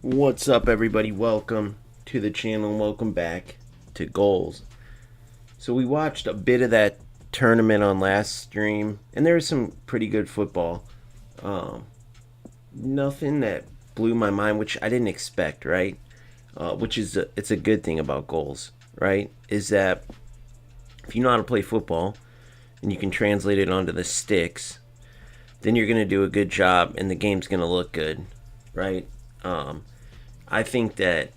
What's up, everybody? Welcome to the channel. Welcome back to Goals. So we watched a bit of that tournament on last stream, and there was some pretty good football. Nothing that blew my mind, which I didn't expect, right? Which is it's a good thing about Goals, right? Is that if you know how to play football and you can translate it onto the sticks, then you're going to do a good job and the game's going to look good, right? I think that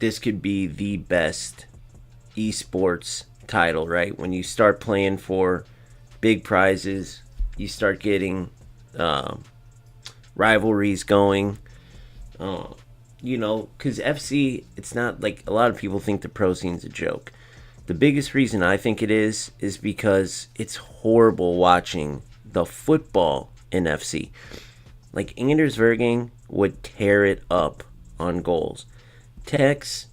this could be the best esports title, right? When you start playing for big prizes, you start getting rivalries going. Because FC, it's not like a lot of people think the pro scene's a joke. The biggest reason I think it is because it's horrible watching the football in FC. Like Anders Vergang would tear it up on Goals. Tex,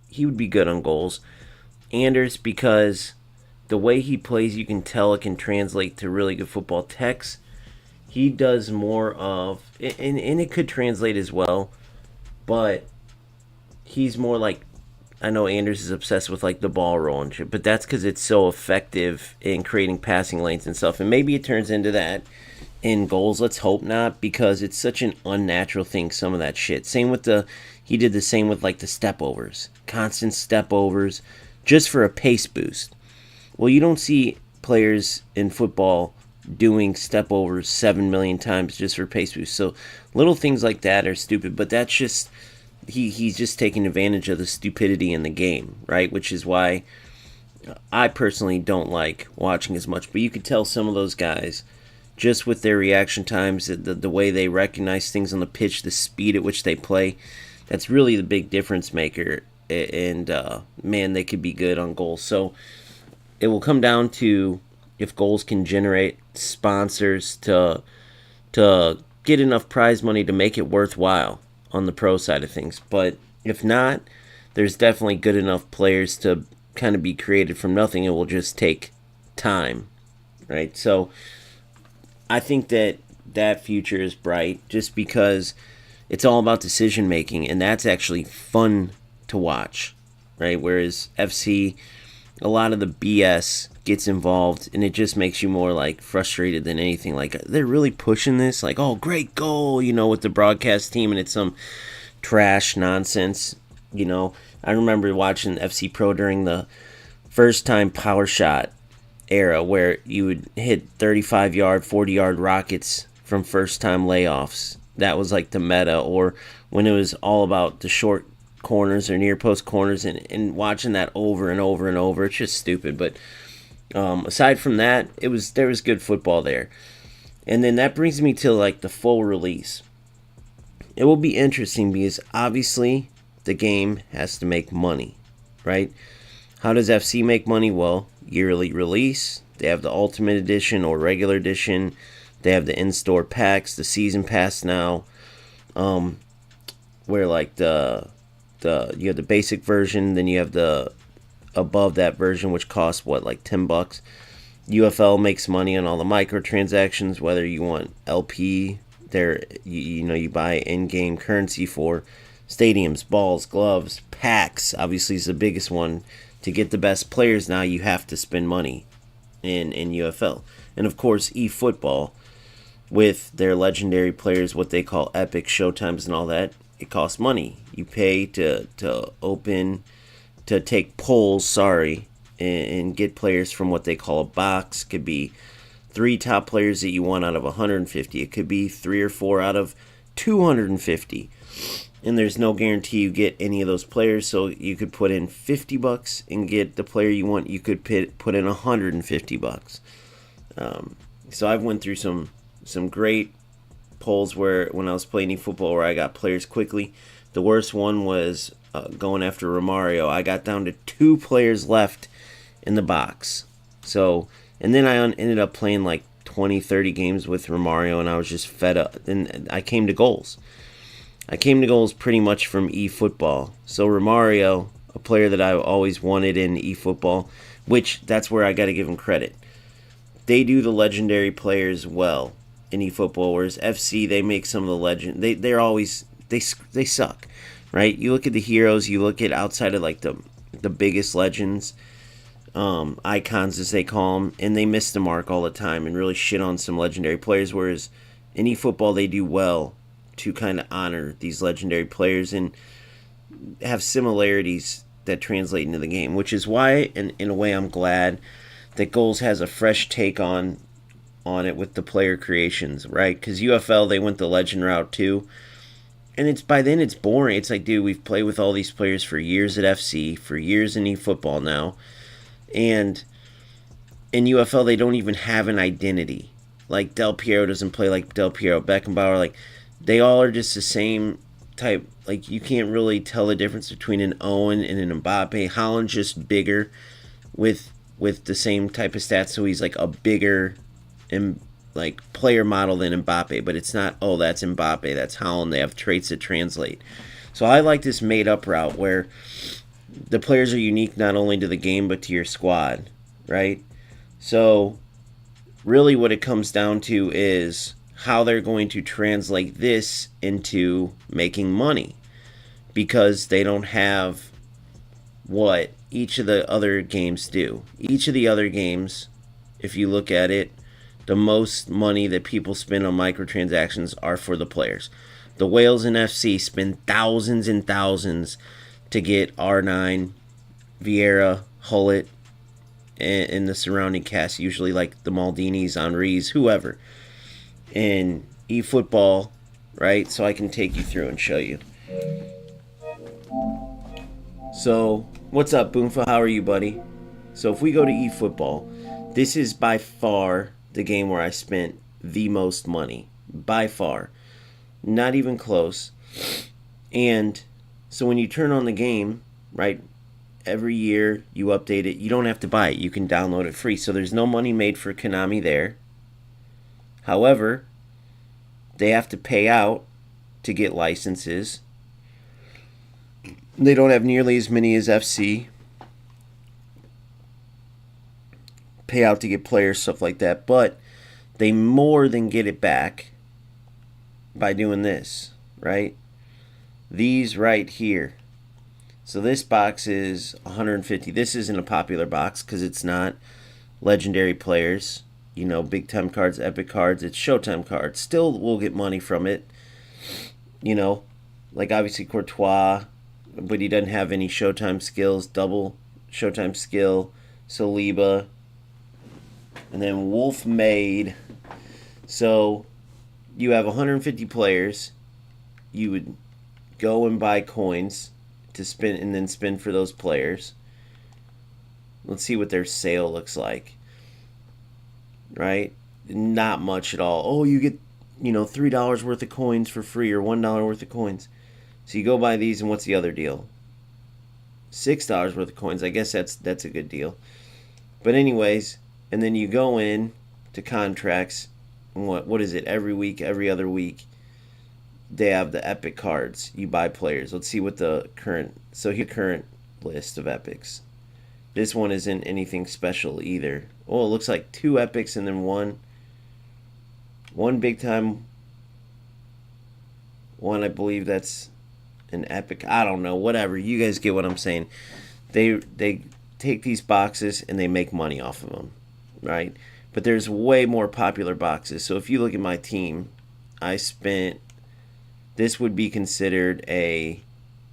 he would be good on Goals. Anders, because the way he plays, you can tell it can translate to really good football. Tex, he does more of, and it could translate as well, but he's more like, I know Anders is obsessed with like the ball roll and shit, but that's because it's so effective in creating passing lanes and stuff, and maybe it turns into that in Goals. Let's hope not, because it's such an unnatural thing, some of that shit. He did the same with like the step overs, constant step overs just for a pace boost. Well, you don't see players in football doing step overs 7 million times just for pace boost. So little things like that are stupid, but that's just he's just taking advantage of the stupidity in the game, right? Which is why I personally don't like watching as much. But you could tell some of those guys, just with their reaction times, the way they recognize things on the pitch, the speed at which they play, that's really the big difference maker. And man, they could be good on Goals. So it will come down to if Goals can generate sponsors to get enough prize money to make it worthwhile on the pro side of things. But if not, there's definitely good enough players to kind of be created from nothing. It will just take time, right? So I think that future is bright just because it's all about decision making, and that's actually fun to watch, right? Whereas FC, a lot of the BS gets involved, and it just makes you more like frustrated than anything. Like, they're really pushing this, like, oh, great goal, with the broadcast team, and it's some trash nonsense. I remember watching FC Pro during the first time power shot era, where you would hit 35-yard, 40-yard rockets from first-time layoffs. That was like the meta. Or when it was all about the short corners or near post corners, and watching that over and over and over, it's just stupid. But aside from that, there was good football there. And then that brings me to like the full release. It will be interesting because obviously the game has to make money, right? How does FC make money? Well, yearly release. They have the Ultimate Edition or regular edition. They have the in-store packs, the season pass now, where like you have the basic version, then you have the above that version, which costs like $10. UFL makes money on all the microtransactions, whether you want LP, you buy in-game currency for stadiums, balls, gloves, packs. Obviously is the biggest one. To get the best players now, you have to spend money in UFL. And of course, eFootball, with their legendary players, what they call epic showtimes and all that, it costs money. You pay to take polls, and get players from what they call a box. Could be 3 top players that you want out of 150. It could be 3 or 4 out of 250. And there's no guarantee you get any of those players, so you could put in $50 and get the player you want. You could put in $150. So I've went through some great polls where when I was playing eFootball where I got players quickly. The worst one was going after Romario. I got down to 2 players left in the box. So, and then I ended up playing like 20, 30 games with Romario, and I was just fed up. And I came to goals. I came to goals pretty much from eFootball. So Romario, a player that I always wanted in eFootball, which that's where I got to give him credit. They do the legendary players well in eFootball, whereas FC, they make some of the legend. They're always they suck, right? You look at the heroes, you look at outside of like the biggest legends, icons as they call them, and they miss the mark all the time and really shit on some legendary players. Whereas in eFootball, they do well to kind of honor these legendary players and have similarities that translate into the game, which is why, in a way, I'm glad that Goals has a fresh take on it with the player creations, right? Because UFL, they went the legend route too. And it's by then it's boring. It's like, dude, we've played with all these players for years at FC, for years in eFootball now. And in UFL, they don't even have an identity. Like, Del Piero doesn't play like Del Piero. Beckenbauer, like, they all are just the same type. Like, you can't really tell the difference between an Owen and an Mbappe. Haaland's just bigger with the same type of stats, so he's like a bigger like player model than Mbappe, but it's not, oh, that's Mbappe, that's Haaland. They have traits that translate. So I like this made-up route where the players are unique not only to the game but to your squad, right? So really what it comes down to is how they're going to translate this into making money, because they don't have what each of the other games do. Each of the other games, if you look at it, the most money that people spend on microtransactions are for the players. The Wales and FC spend thousands and thousands to get R9, Vieira, Hullet, and the surrounding cast, usually like the Maldinis, Henrys, whoever. In eFootball, right? So I can take you through and show you. So, what's up, Boomfa? How are you, buddy? So if we go to eFootball, this is by far the game where I spent the most money. By far. Not even close. And so when you turn on the game, right, every year you update it. You don't have to buy it. You can download it free. So there's no money made for Konami there. However, they have to pay out to get licenses. They don't have nearly as many as FC. Pay out to get players, stuff like that. But they more than get it back by doing this, right? These right here. So this box is 150. This isn't a popular box because it's not legendary players. You know, big time cards, epic cards. It's Showtime cards. Still, we'll get money from it. You know, like obviously Courtois, but he doesn't have any Showtime skills. Double Showtime skill. Saliba. And then Wolf Made. So you have 150 players. You would go and buy coins to spin, and then spin for those players. Let's see what their sale looks like. Right? Not much at all. Oh, you get, $3 worth of coins for free, or $1 worth of coins. So you go buy these, and what's the other deal? $6 worth of coins. I guess that's a good deal. But anyways, and then you go in to contracts, and what is it? Every week, every other week, they have the epic cards. You buy players. Let's see what the current list of epics. This one isn't anything special either. Oh, it looks like 2 epics and then one big time one. I believe that's an epic. I don't know. Whatever. You guys get what I'm saying. They take these boxes and they make money off of them, right? But there's way more popular boxes. So if you look at my team, this would be considered a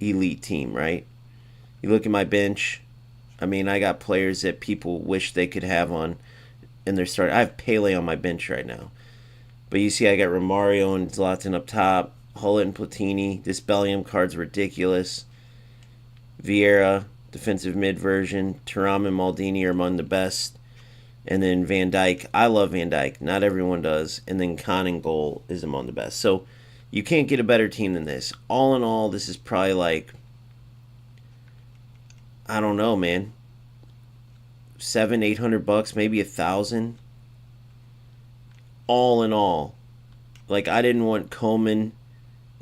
elite team, right? You look at my bench. I mean, I got players that people wish they could have on in their start. I have Pele on my bench right now. But you see I got Romario and Zlatan up top, Hullet and Platini. This Bellingham card's ridiculous. Vieira, defensive mid version. Thuram and Maldini are among the best. And then Van Dijk, I love Van Dijk. Not everyone does. And then Kahn and goal is among the best. So you can't get a better team than this. All in all, this is probably like, I don't know, man, $700-800, maybe $1,000. All in all, like, I didn't want Coleman,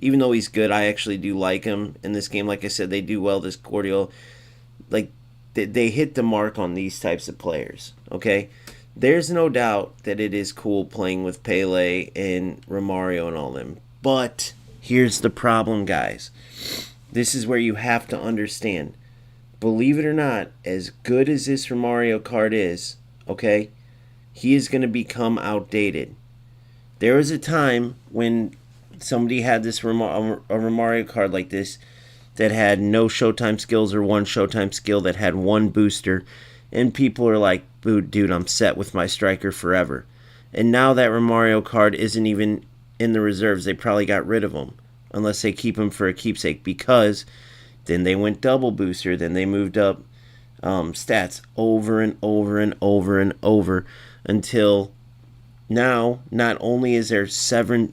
even though he's good. I actually do like him in this game. Like I said, they do well. This Guardiola, like, they hit the mark on these types of players. Okay, there's no doubt that it is cool playing with Pele and Romario and all them. But here's the problem, guys. This is where you have to understand. Believe it or not, as good as this Romario card is, okay, he is going to become outdated. There was a time when somebody had this a Romario card like this that had no Showtime skills or one Showtime skill, that had one booster, and people are like, dude, I'm set with my striker forever. And now that Romario card isn't even in the reserves. They probably got rid of him, unless they keep him for a keepsake, because then they went double booster, then they moved up stats over and over and over and over, until now not only is there 7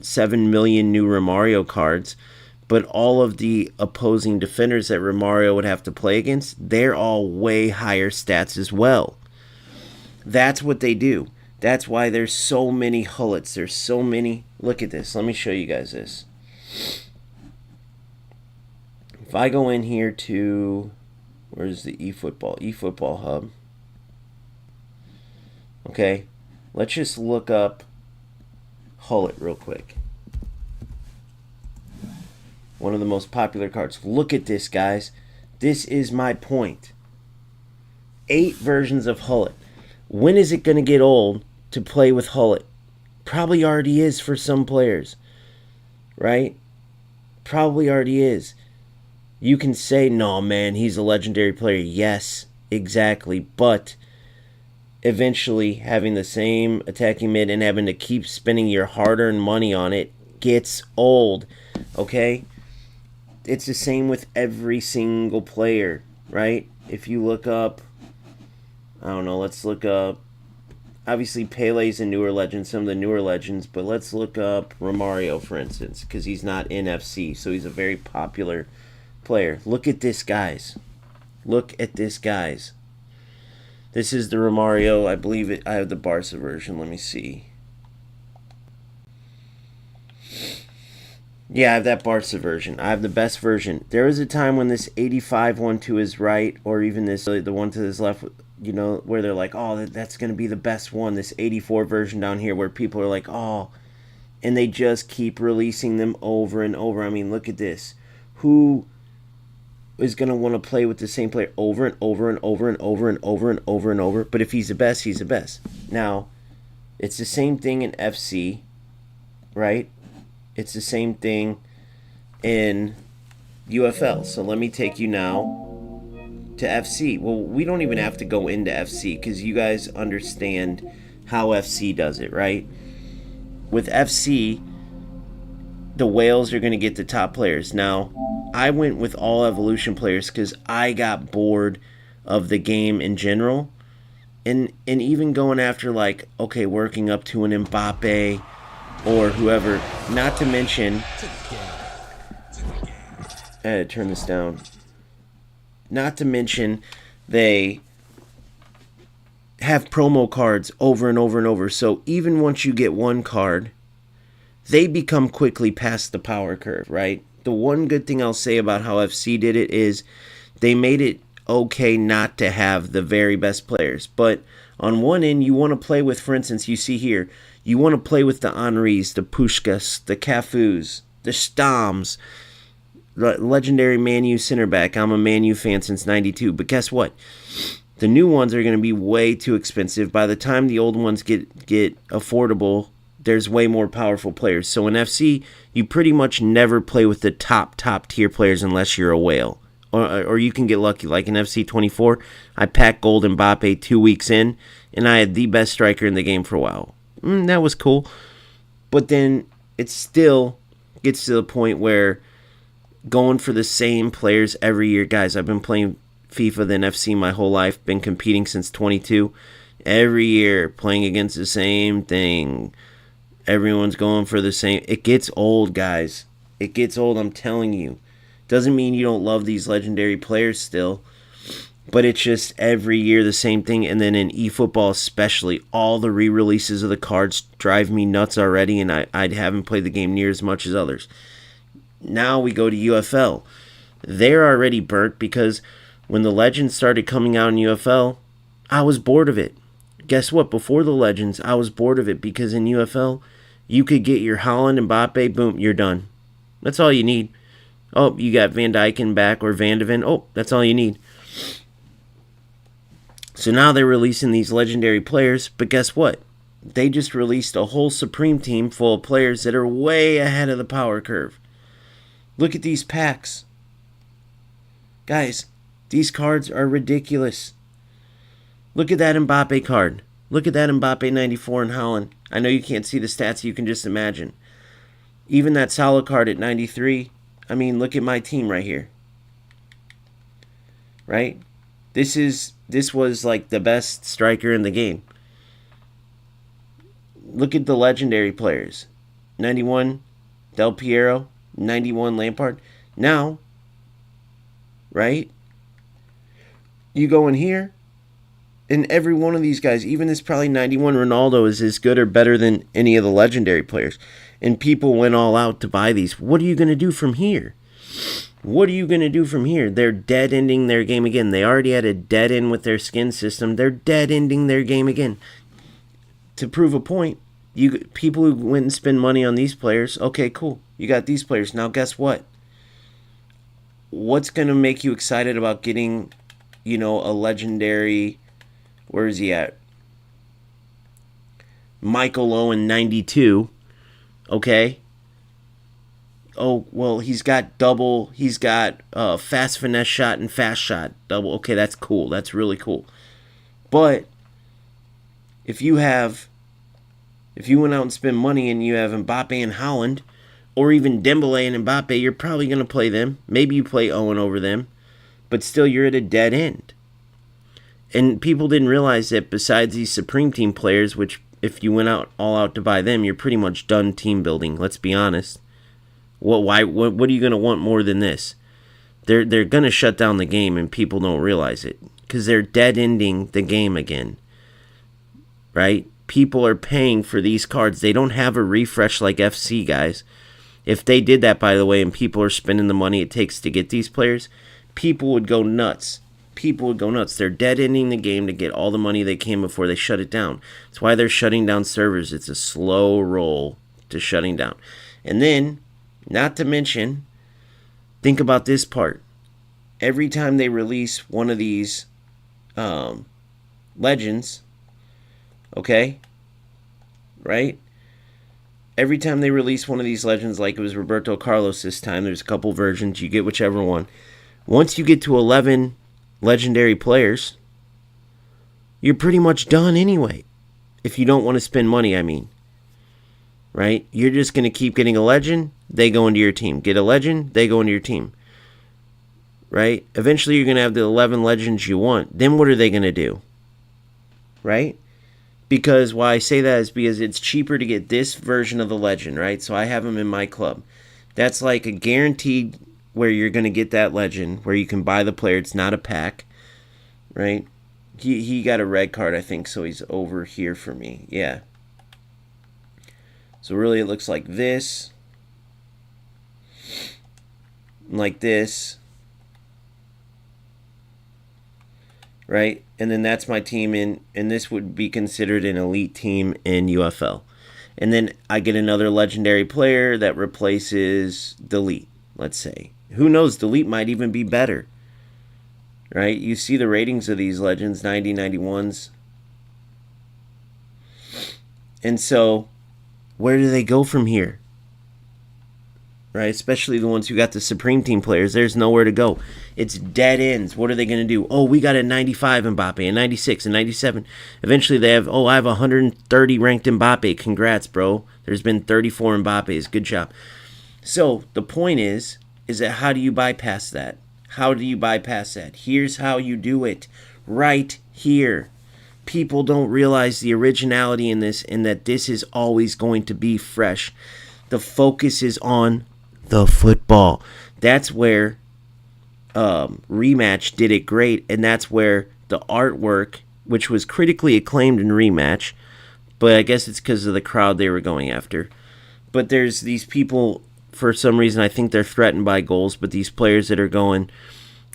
million new Romario cards, but all of the opposing defenders that Romario would have to play against, they're all way higher stats as well. That's what they do. That's why there's so many Hullets. There's so many. Look at this. Let me show you guys this. If I go in here to, where's the eFootball hub? Okay, let's just look up Hullet real quick. One of the most popular cards. Look at this, guys. This is my point. 8 versions of Hullet. When is it going to get old to play with Hullet? Probably already is for some players, right? Probably already is. You can say, no, man, he's a legendary player. Yes, exactly. But eventually, having the same attacking mid and having to keep spending your hard-earned money on it gets old, okay? It's the same with every single player, right? If you look up, I don't know, let's look up, obviously Pele's a newer legend, some of the newer legends, but let's look up Romario, for instance, because he's not in FC, so he's a very popular player. Look at this, guys. Look at this, guys. This is the Romario. I believe it. I have the Barca version. Let me see. Yeah, I have that Barca version. I have the best version. There was a time when this 85 one to his right, or even this, the one to his left, you know, where they're like, oh, that's going to be the best one. This 84 version down here, where people are like, oh, and they just keep releasing them over and over. I mean, look at this. Who is going to want to play with the same player over and over and over and over and over and over and over? But if he's the best, he's the best. Now, it's the same thing in FC, right? It's the same thing in UFL. So let me take you now to FC. Well, we don't even have to go into FC because you guys understand how FC does it, right? With FC, the whales are going to get the top players. Now, I went with all evolution players because I got bored of the game in general. And even going after, like, okay, working up to an Mbappe or whoever. Not to mention, I had to turn this down. Not to mention, they have promo cards over and over and over. So even once you get one card, they become quickly past the power curve, right? The one good thing I'll say about how FC did it is they made it okay not to have the very best players. But on one end, you want to play with, for instance, you see here, you want to play with the Henrys, the Puskás, the Cafus, the Stoms, the legendary Man U center back. I'm a Man U fan since 92. But guess what? The new ones are going to be way too expensive. By the time the old ones get affordable, there's way more powerful players. So in FC, you pretty much never play with the top tier players unless you're a whale. Or you can get lucky. Like in FC 24, I packed gold Mbappe 2 weeks in, and I had the best striker in the game for a while. That was cool. But then it still gets to the point where going for the same players every year. Guys, I've been playing FIFA than FC my whole life. Been competing since 22. Every year playing against the same thing. Everyone's going for the same. It gets old, guys. It gets old, I'm telling you. Doesn't mean you don't love these legendary players still. But it's just every year the same thing. And then in eFootball especially, all the re-releases of the cards drive me nuts already. And I haven't played the game near as much as others. Now we go to UFL. They're already burnt because when the Legends started coming out in UFL, I was bored of it. Guess what? Before the Legends, I was bored of it because in UFL, you could get your Holland and Mbappe, boom, you're done. That's all you need. Oh, you got Van Dijken back or Van de Ven. Oh, that's all you need. So now they're releasing these legendary players, but guess what? They just released a whole Supreme team full of players that are way ahead of the power curve. Look at these packs. Guys, these cards are ridiculous. Look at that Mbappe card. Look at that Mbappe 94 in Holland. I know you can't see the stats, you can just imagine. Even that Salah card at 93. I mean, look at my team right here. Right? This was like the best striker in the game. Look at the legendary players. 91 Del Piero, 91 Lampard. Now, right? You go in here, and every one of these guys, even this probably 91 Ronaldo, is as good or better than any of the legendary players. And people went all out to buy these. What are you going to do from here? What are you going to do from here? They're dead-ending their game again. They already had a dead end with their skin system. They're dead-ending their game again. To prove a point, people who went and spend money on these players, okay, cool. You got these players. Now guess what? What's going to make you excited about getting, a legendary... Where is he at? Michael Owen, 92. Okay. Oh, well, he's got fast finesse shot and fast shot. Double. Okay, that's cool. That's really cool. But if you went out and spent money and you have Mbappe and Holland, or even Dembele and Mbappe, you're probably going to play them. Maybe you play Owen over them. But still, you're at a dead end. And people didn't realize that besides these Supreme Team players, which if you went all out to buy them, you're pretty much done team building. Let's be honest. What are you going to want more than this? They're going to shut down the game, and people don't realize it because they're dead-ending the game again. Right? People are paying for these cards. They don't have a refresh like FC, guys. If they did that, by the way, and people are spending the money it takes to get these players, people would go nuts. They're dead-ending the game to get all the money they can before they shut it down. That's why they're shutting down servers. It's a slow roll to shutting down. And then, not to mention, think about this part. Every time they release one of these legends, okay? Right? Every time they release one of these legends, like it was Roberto Carlos this time, there's a couple versions. You get whichever one. Once you get to 11... legendary players, you're pretty much done anyway. If you don't want to spend money, I mean. Right? You're just going to keep getting a legend, they go into your team. Get a legend, they go into your team. Right? Eventually you're going to have the 11 legends you want. Then what are they going to do? Right? Because why I say that is because it's cheaper to get this version of the legend, right? So I have them in my club. That's like a guaranteed where you're going to get that legend, where you can buy the player. It's not a pack, right? He got a red card, I think, so he's over here for me. Yeah. So really it looks like this. Like this. Right? And then that's my team and this would be considered an elite team in UFL. And then I get another legendary player that replaces Delete, let's say. Who knows, Delete might even be better. Right? You see the ratings of these legends, 90, 91s. And so, where do they go from here? Right? Especially the ones who got the Supreme Team players. There's nowhere to go. It's dead ends. What are they going to do? Oh, we got a 95 Mbappe, a 96, a 97. Eventually they have, I have 130 ranked Mbappe. Congrats, bro. There's been 34 Mbappes. Good job. So, the point is that how do you bypass that? How do you bypass that? Here's how you do it. Right here. people don't realize the originality in this and that this is always going to be fresh. The focus is on the football. That's where Rematch did it great, and that's where the artwork, which was critically acclaimed in Rematch, but I guess it's because of the crowd they were going after. But there's these people, for some reason, I think they're threatened by goals, but these players that are going,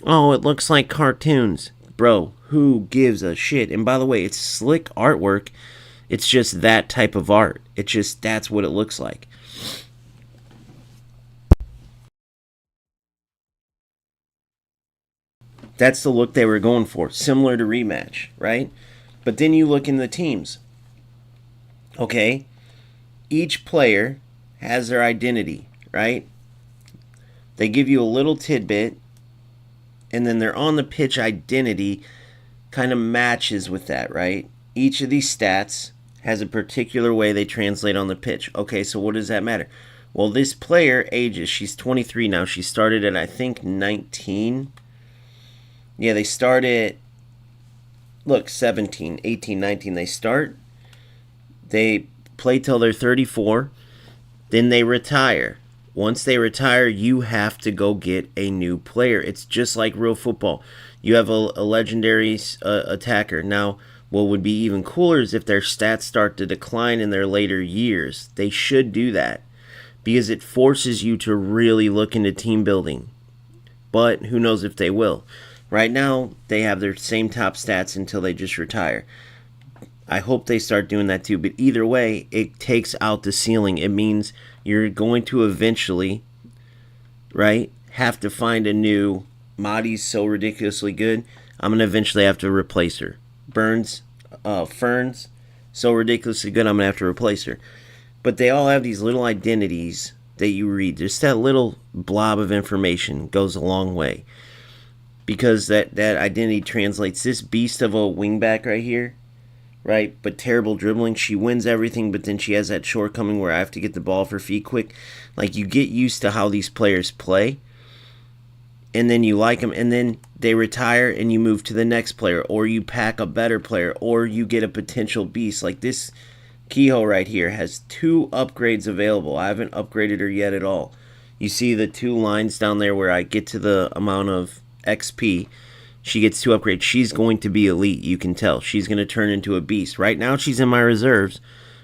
oh, it looks like cartoons. Bro, who gives a shit? And by the way, it's slick artwork. It's just that type of art. It's just, that's what it looks like. That's the look they were going for, similar to Rematch, right? But then you look in the teams. Okay? Each player has their identity, right? They give you a little tidbit, and then their on the pitch identity kind of matches with that, right? Each of these stats has a particular way they translate on the pitch. Okay, so what does that matter? Well, this player ages, she's 23 now. She started at, I think, 19. Yeah, they started, look, 17, 18, 19. They start, they play till they're 34, then they retire. Once they retire, you have to go get a new player. It's just like real football. You have a legendary attacker. Now, what would be even cooler is if their stats start to decline in their later years. They should do that because it forces you to really look into team building. But who knows if they will. Right now, they have their same top stats until they just retire. I hope they start doing that too. But either way, it takes out the ceiling. It means you're going to eventually, right, have to find a new. Madi's so ridiculously good, I'm going to eventually have to replace her. Ferns, so ridiculously good, I'm going to have to replace her. But they all have these little identities that you read. Just that little blob of information goes a long way. Because that identity translates. This beast of a wingback right here, right? But terrible dribbling. She wins everything, but then she has that shortcoming where I have to get the ball off her feet quick. Like, you get used to how these players play, and then you like them, and then they retire, and you move to the next player, or you pack a better player, or you get a potential beast. Like this Kehoe right here has 2 upgrades available. I haven't upgraded her yet at all. You see the 2 lines down there where I get to the amount of XP. She gets 2 upgrades. She's going to be elite, you can tell. She's going to turn into a beast. Right now she's in my reserves,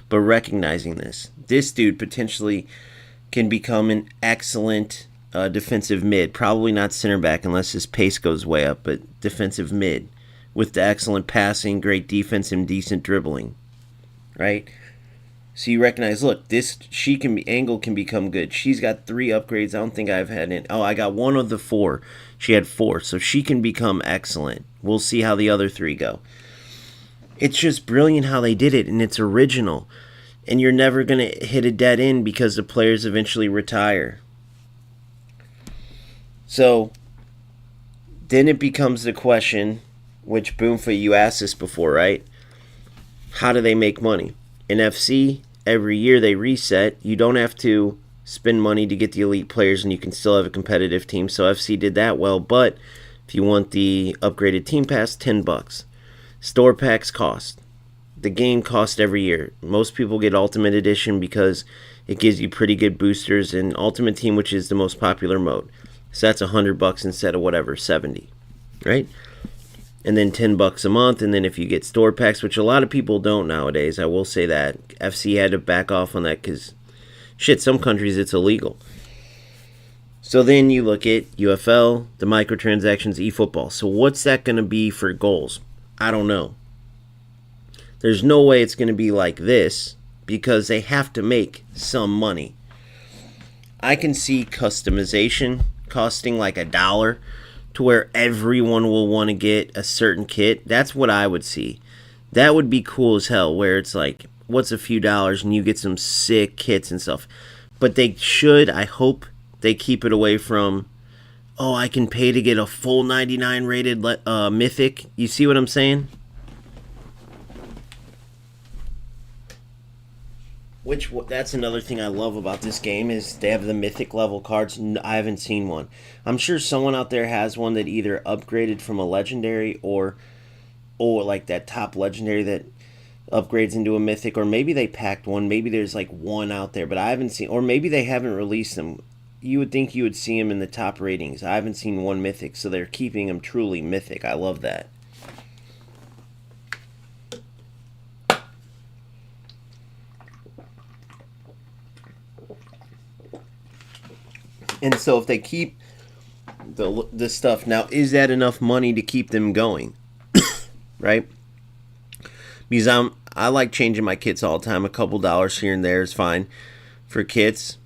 but recognizing this dude potentially can become an excellent defensive mid. Probably not center back unless his pace goes way up, but defensive mid with the excellent passing, great defense, and decent dribbling. Right? So you recognize, look, Angle can become good. She's got 3 upgrades. I don't think I've had it. Oh, I got 1 of the 4. She had 4, so she can become excellent. We'll see how the other 3 go. It's just brilliant how they did it, and it's original. And you're never going to hit a dead end because the players eventually retire. So then it becomes the question, which Boomfa, you asked this before, right? How do they make money? In FC, every year they reset. You don't have to spend money to get the elite players, and you can still have a competitive team. So FC did that well, but if you want the upgraded team pass, $10. Store packs cost. The game costs every year. Most people get Ultimate Edition because it gives you pretty good boosters, and Ultimate Team, which is the most popular mode. So that's $100 instead of whatever, 70, right? And then $10 a month, and then if you get store packs, which a lot of people don't nowadays, I will say that. FC had to back off on that because, shit, some countries it's illegal. So then you look at UFL, the microtransactions, eFootball. So what's that going to be for goals? I don't know. There's no way it's going to be like this because they have to make some money. I can see customization costing like $1 to where everyone will want to get a certain kit. That's what I would see. That would be cool as hell, where it's like, what's a few dollars and you get some sick kits and stuff. But they should, I hope they keep it away from, oh, I can pay to get a full 99 rated Mythic. You see what I'm saying? That's another thing I love about this game is they have the Mythic level cards. I haven't seen one. I'm sure someone out there has one that either upgraded from a Legendary or or like that top legendary that upgrades into a mythic, or maybe they packed one. Maybe there's like one out there, but I haven't seen, or maybe they haven't released them. You would think you would see them in the top ratings. I haven't seen one mythic, so they're keeping them truly mythic. I love that. And so if they keep the stuff now, is that enough money to keep them going? Right? Because I like changing my kits all the time. A couple dollars here and there is fine for kits.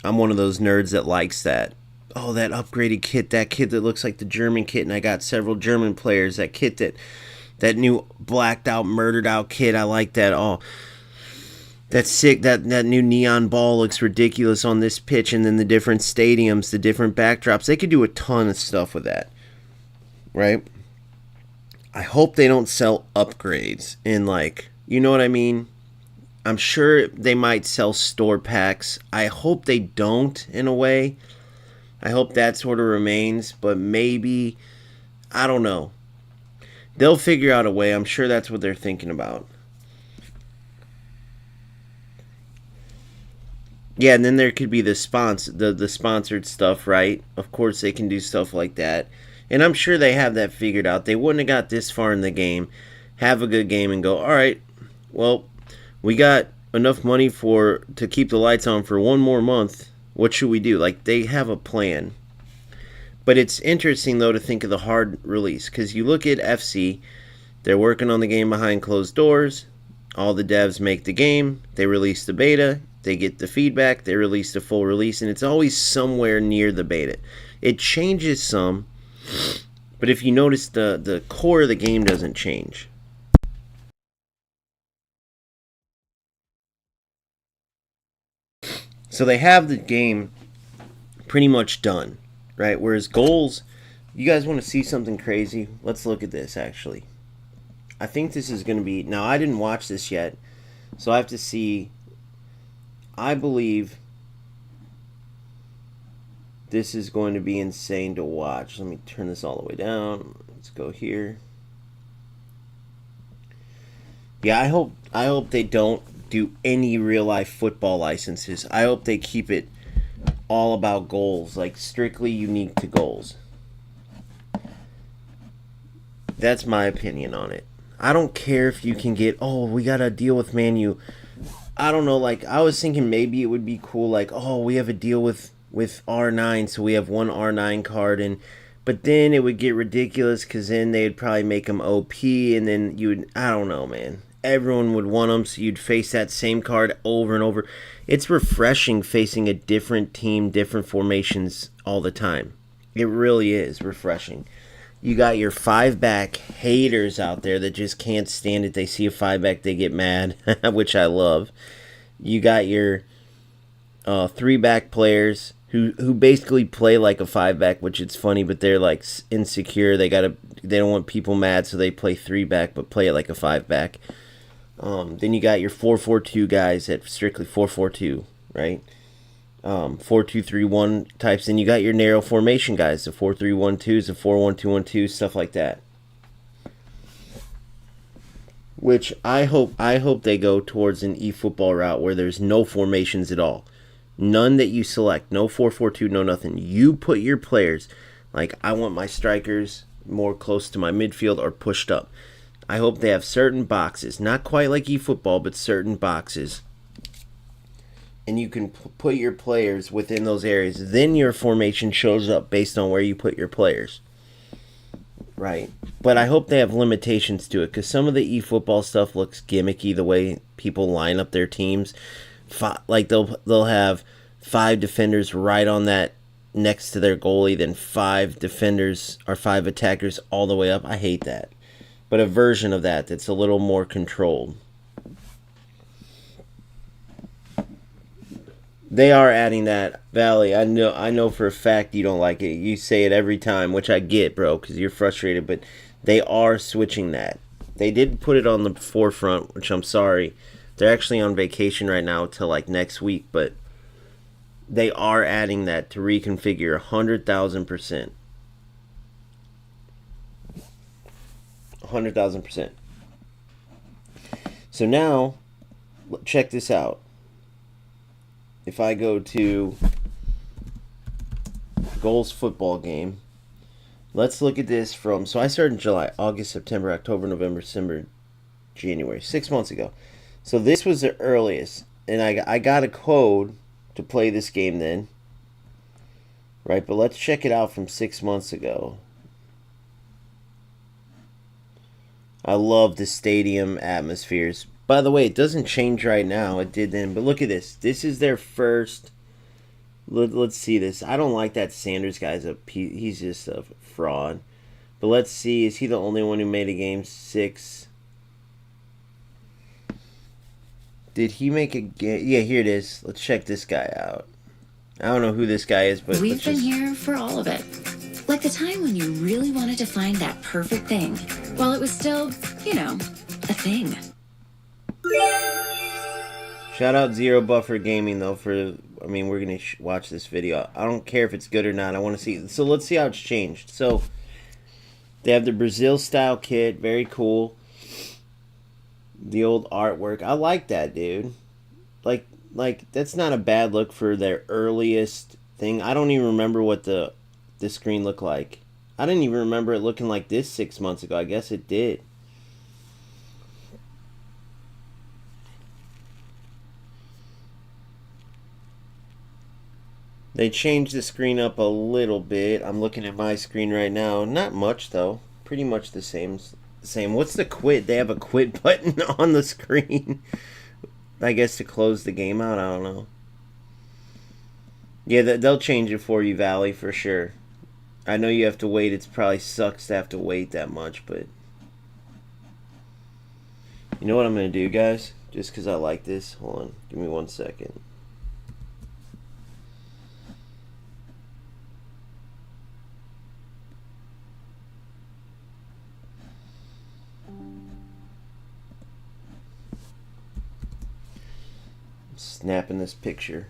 I'm one of those nerds that likes that. Oh, that upgraded kit, that kit that looks like the German kit, and I got several German players. That kit that new blacked out, murdered out kit, I like that. Oh, that's sick. That new neon ball looks ridiculous on this pitch, and then the different stadiums, the different backdrops. They could do a ton of stuff with that, right? I hope they don't sell upgrades in, like, you know what I mean? I'm sure they might sell store packs. I hope they don't, in a way. I hope that sort of remains, but maybe, I don't know. They'll figure out a way. I'm sure that's what they're thinking about. Yeah, and then there could be the sponsored stuff, right? Of course they can do stuff like that. And I'm sure they have that figured out. They wouldn't have got this far in the game, have a good game, and go, all right, well, we got enough money to keep the lights on for one more month. What should we do? Like, they have a plan. But it's interesting, though, to think of the hard release. Because you look at FC, they're working on the game behind closed doors. All the devs make the game. They release the beta. They get the feedback. They release the full release. And it's always somewhere near the beta. It changes some. But if you notice, the core of the game doesn't change. So they have the game pretty much done, right? Whereas goals, you guys want to see something crazy? Let's look at this, actually. I think this is going to be... Now, I didn't watch this yet, so I have to see... I believe this is going to be insane to watch. Let me turn this all the way down. Let's go here. Yeah, I hope they don't do any real life football licenses. I hope they keep it all about goals, like strictly unique to goals. That's my opinion on it. I don't care if you can get, oh, we got a deal with Man U. I don't know, like, I was thinking maybe it would be cool, like, oh, we have a deal with R9, so we have one R9 card, but then it would get ridiculous, because then they'd probably make them OP, and then I don't know, man. Everyone would want them, so you'd face that same card over and over. It's refreshing facing a different team, different formations all the time. It really is refreshing. You got your 5-back haters out there that just can't stand it. They see a 5-back, they get mad, which I love. You got your 3-back players who basically play like a 5-back, which it's funny, but they're like insecure. They don't want people mad, so they play 3-back, but play it like a 5-back. Then you got your 4-4-2 guys at strictly 4-4-2, right? 4-2-3-1 types, and you got your narrow formation guys, the 4-3-1-2s, the 4-1-2-1-2s, stuff like that. Which I hope they go towards an eFootball route where there's no formations at all. None that you select, no 4-4-2, no nothing. You put your players, like I want my strikers more close to my midfield or pushed up. I hope they have certain boxes, not quite like eFootball, but certain boxes. And you can put your players within those areas. Then your formation shows up based on where you put your players. Right. But I hope they have limitations to it, because some of the eFootball stuff looks gimmicky, the way people line up their teams. Like they'll have 5 defenders right on that next to their goalie, then 5 defenders or 5 attackers all the way up. I hate that. But a version of that that's a little more controlled. They are adding that. Valley, I know for a fact you don't like it. You say it every time, which I get, bro, because you're frustrated. But they are switching that. They did put it on the forefront, which I'm sorry. They're actually on vacation right now till like next week. But they are adding that to reconfigure 100,000%. 100,000%. So now, check this out. If I go to goals football game, let's look at this from, so I started in July, August, September, October, November, December, January, 6 months ago. So this was the earliest, and I got a code to play this game then, right? But let's check it out from 6 months ago. I love the stadium atmospheres. By the way, it doesn't change right now. It did then, but look at this. This is their first. Let's see this. I don't like that Sanders guy's he's just a fraud. But let's see. Is he the only one who made a game 6? Did he make a game? Yeah, here it is. Let's check this guy out. I don't know who this guy is, but we've been here for all of it. Like the time when you really wanted to find that perfect thing, while it was still, a thing. Shout out Zero Buffer Gaming, though, for, we're going to watch this video. I don't care if it's good or not. I want to see. So let's see how it's changed. So they have the Brazil-style kit. Very cool. The old artwork. I like that, dude. Like that's not a bad look for their earliest thing. I don't even remember what the screen looked like. I didn't even remember it looking like this 6 months ago. I guess it did. They changed the screen up a little bit. I'm looking at my screen right now. Not much, though. Pretty much the same. What's the quit? They have a quit button on the screen. I guess to close the game out. I don't know. Yeah, they'll change it for you, Valley, for sure. I know you have to wait. It probably sucks to have to wait that much, but... You know what I'm going to do, guys? Just because I like this. Hold on. Give me 1 second. Snapping this picture.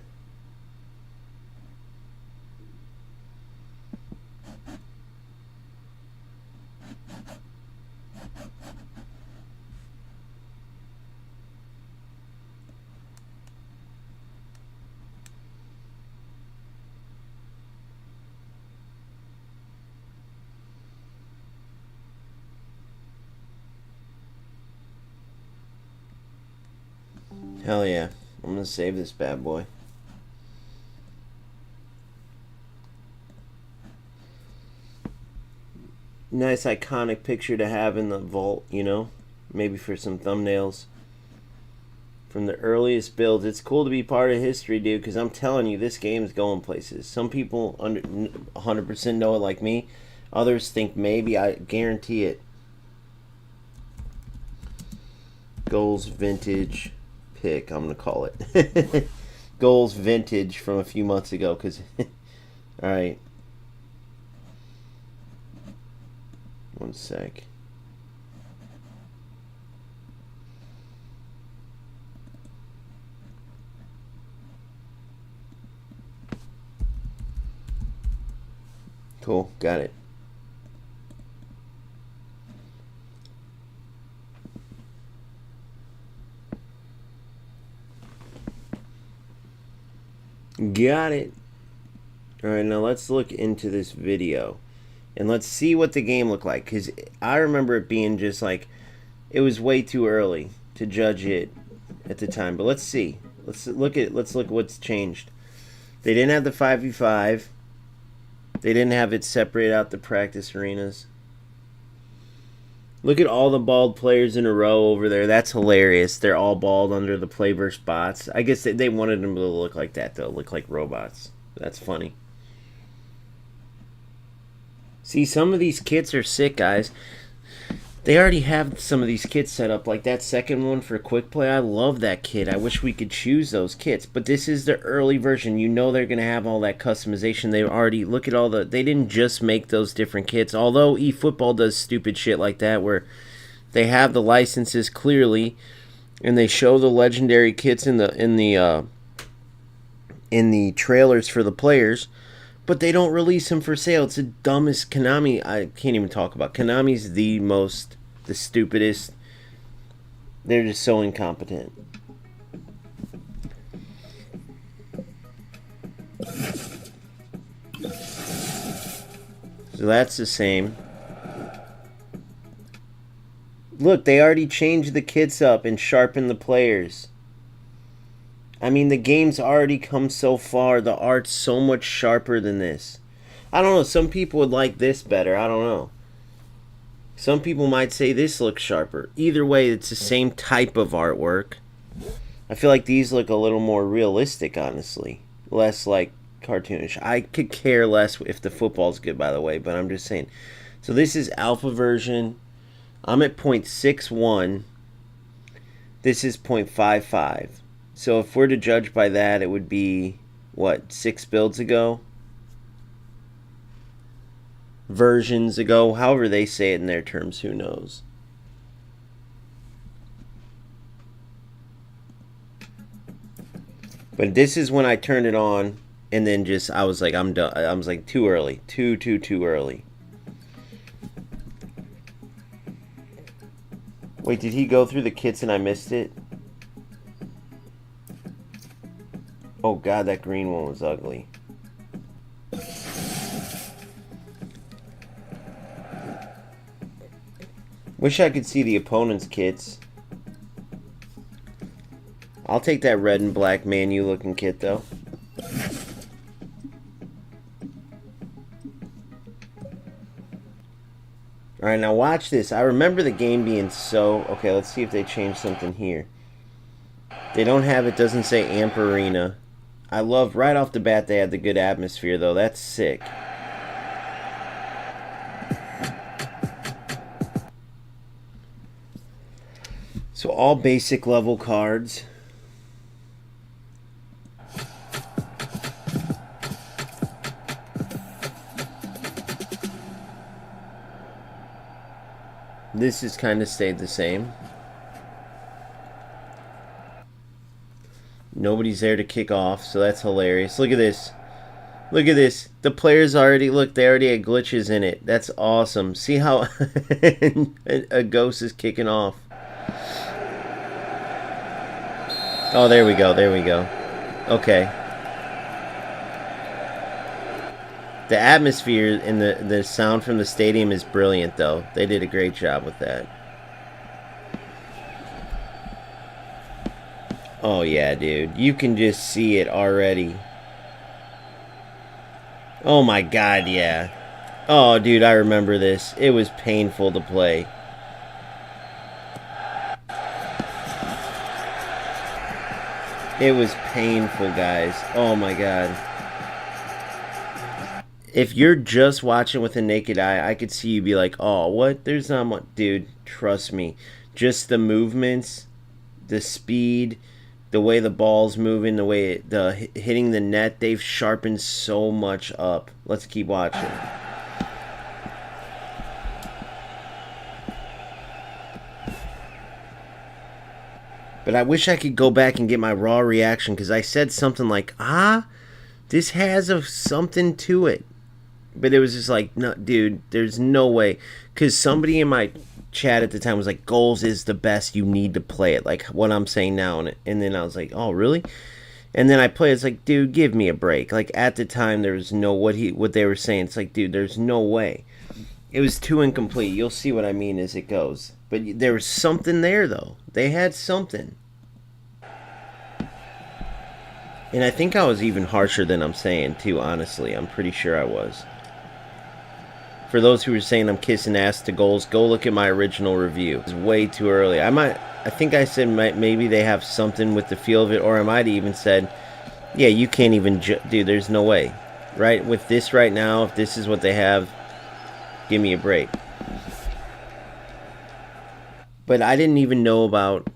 Hell yeah. I'm going to save this bad boy. Nice iconic picture to have in the vault, Maybe for some thumbnails. From the earliest builds. It's cool to be part of history, dude, because I'm telling you, this game's going places. Some people 100% know it like me. Others think maybe. I guarantee it. Goals vintage pick, I'm going to call it. Goals vintage from a few months ago, because... Alright. 1 sec. Cool, got it. Got it. Alright, now let's look into this video. And let's see what the game looked like. Because I remember it being just like... It was way too early to judge it at the time. But let's see. Let's look at what's changed. They didn't have the 5v5. They didn't have it separate out the practice arenas. Look at all the bald players in a row over there. That's hilarious. They're all bald under the play versus bots. I guess they wanted them to look like that, though. Look like robots. That's funny. See, some of these kits are sick, guys. They already have some of these kits set up. Like that second one for Quick Play. I love that kit. I wish we could choose those kits. But this is the early version. You know they're going to have all that customization. They already... Look at all the... They didn't just make those different kits. Although eFootball does stupid shit like that where they have the licenses clearly and they show the legendary kits in the trailers for the players. But they don't release them for sale. It's the dumbest... Konami... I can't even talk about. Konami's the most the stupidest. They're just so incompetent. So that's the same. Look, they already changed the kits up and sharpened the players. I mean, the game's already come so far. The art's so much sharper than this. I don't know. Some people would like this better. I don't know. Some people might say this looks sharper. Either way, it's the same type of artwork. I feel like these look a little more realistic, honestly. Less like cartoonish. I could care less if the football's good, by the way, but I'm just saying. So this is alpha version. I'm at 0.61. This is 0.55. So if we're to judge by that, it would be, what, 6 builds ago? Versions ago, however they say it in their terms, who knows. But this is when I turned it on, and then just, I was like, I'm done. I was like, too early. Too early. Wait, did he go through the kits and I missed it? Oh god, that green one was ugly. Wish I could see the opponent's kits. I'll take that red and black Man U looking kit though. Alright, now watch this. I remember the game being so... Okay, let's see if they changed something here. They don't have it, doesn't say Amp Arena. I love, right off the bat, they had the good atmosphere though. That's sick. So all basic level cards. This has kind of stayed the same. Nobody's there to kick off, so that's hilarious. Look at this. Look at this. The players already, look, they already had glitches in it. That's awesome. See how a ghost is kicking off. Oh, there we go. There we go. Okay. The atmosphere and the sound from the stadium is brilliant, though. They did a great job with that. Oh, yeah, dude. You can just see it already. Oh, my God, yeah. Oh, dude, I remember this. It was painful to play. It was painful, guys. Oh, my God. If you're just watching with a naked eye, I could see you be like, oh, what? There's not much. Dude, trust me. Just the movements, the speed, the way the ball's moving, the way hitting the net, they've sharpened so much up. Let's keep watching. But I wish I could go back and get my raw reaction, because I said something like, this has something to it. But it was just like, no, dude, there's no way. Because somebody in my chat at the time was like, goals is the best, you need to play it. Like what I'm saying now. And then I was like, oh, really? And then I played, it's like, dude, give me a break. Like at the time, there was no, what they were saying, it's like, dude, there's no way. It was too incomplete. You'll see what I mean as it goes. But there was something there, though. They had something. And I think I was even harsher than I'm saying, too, honestly. I'm pretty sure I was. For those who are saying I'm kissing ass to goals, go look at my original review. It's way too early. I think I said maybe they have something with the feel of it, or I might have even said, yeah, you can't even, dude, there's no way. Right? With this right now, if this is what they have, give me a break. But I didn't even know about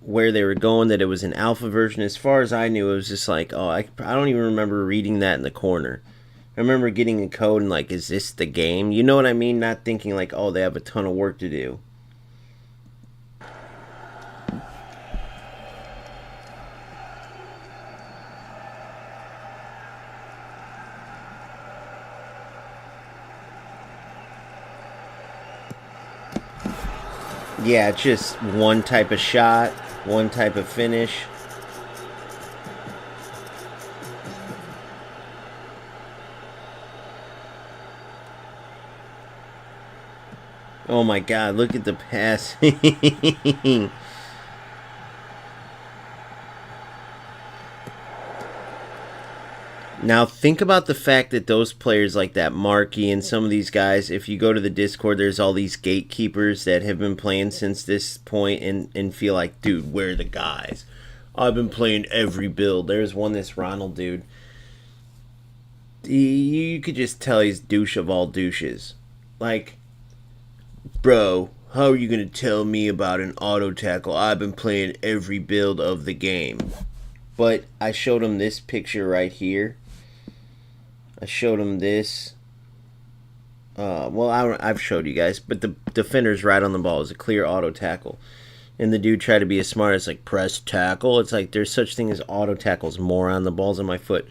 where they were going, that it was an alpha version. As far as I knew, it was just like, oh, I don't even remember reading that in the corner. I remember getting a code and like, is this the game? You know what I mean? Not thinking like, oh, they have a ton of work to do. Yeah, it's just one type of shot, one type of finish. Oh my god, look at the passing. Now think about the fact that those players like that, Markey and some of these guys, if you go to the Discord, there's all these gatekeepers that have been playing since this point and feel like, dude, where are the guys? I've been playing every build. There's one, this Ronald dude. You could just tell he's douche of all douches. Like, bro, how are you going to tell me about an auto tackle? I've been playing every build of the game. But I showed him this picture right here. I showed him this. Well, I've showed you guys, but the defender's right on the ball. It's a clear auto tackle. And the dude tried to be as smart as like press tackle. It's like there's such thing as auto tackles. Moron, the ball's on my foot.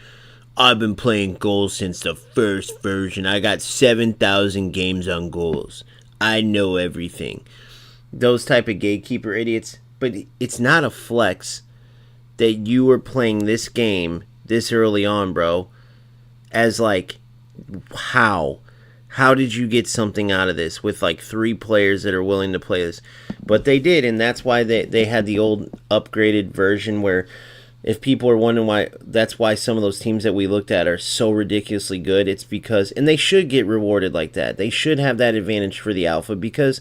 I've been playing goals since the first version. I got 7,000 games on goals. I know everything. Those type of gatekeeper idiots. But it's not a flex that you were playing this game this early on, bro. As like, how did you get something out of this with like 3 players that are willing to play this? But they did, and that's why they had the old upgraded version where, if people are wondering why, that's why some of those teams that we looked at are so ridiculously good. It's because, and they should get rewarded like that. They should have that advantage for the alpha because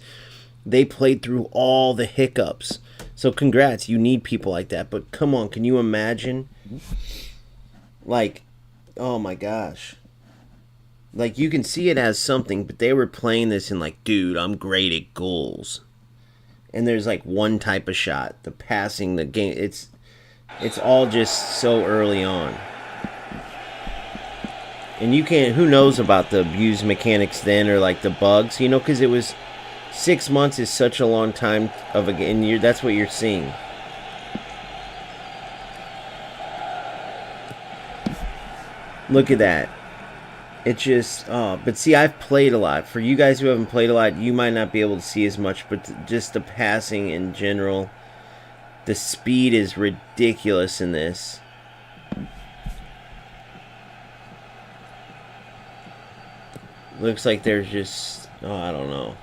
they played through all the hiccups. So congrats, you need people like that. But come on, can you imagine? Like, oh my gosh. Like, you can see it as something, but they were playing this and like, dude, I'm great at goals. And there's like one type of shot. The passing, the game, it's all just so early on. And you can't, who knows about the abused mechanics then or like the bugs, you know, because it was 6 months is such a long time of a game, and that's what you're seeing. Look at that. It just, but see, I've played a lot. For you guys who haven't played a lot, you might not be able to see as much, but just the passing in general, the speed is ridiculous in this. Looks like there's just, I don't know.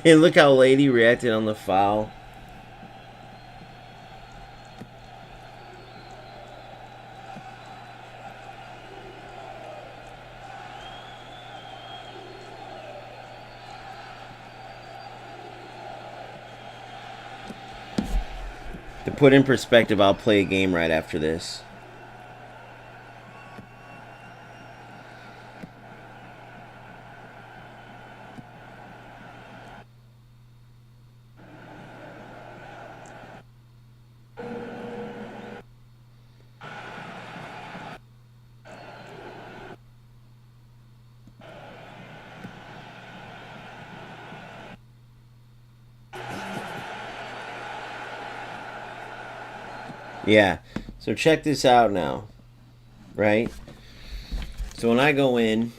Look how late he reacted on the foul. To put in perspective, I'll play a game right after this. Yeah, so check this out now, right? So when I go in,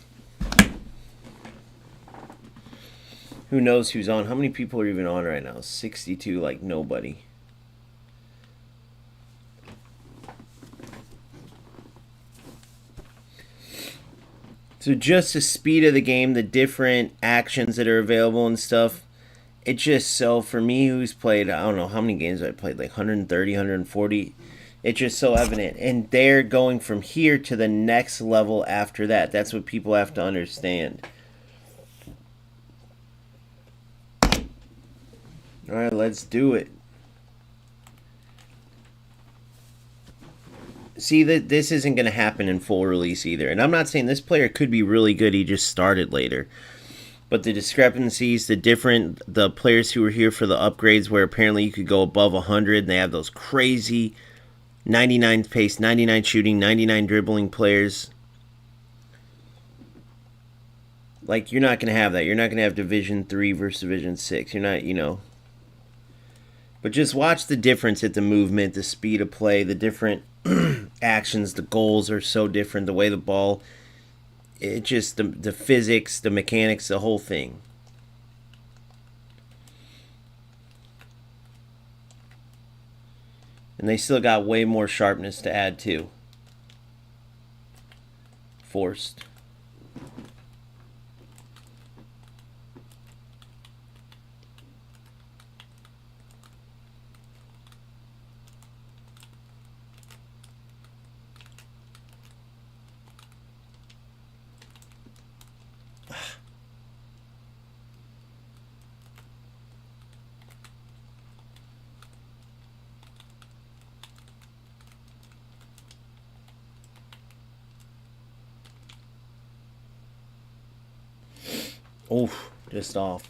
who knows who's on? How many people are even on right now? 62, like nobody. So just the speed of the game, the different actions that are available and stuff, it's just so, for me who's played, I don't know how many games I played, like 130, 140, it's just so evident. And they're going from here to the next level after that. That's what people have to understand. Alright, let's do it. See, that this isn't going to happen in full release either. And I'm not saying this player could be really good, he just started later. But the discrepancies, the players who were here for the upgrades where apparently you could go above 100, and they have those crazy 99 pace, 99 shooting, 99 dribbling players. Like, you're not going to have that. You're not going to have Division 3 versus Division 6. You're not, you know. But just watch the difference at the movement, the speed of play, the different actions. The goals are so different. The way the ball it just the physics, the mechanics, the whole thing. And they still got way more sharpness to add too. Forced. Oof, just off.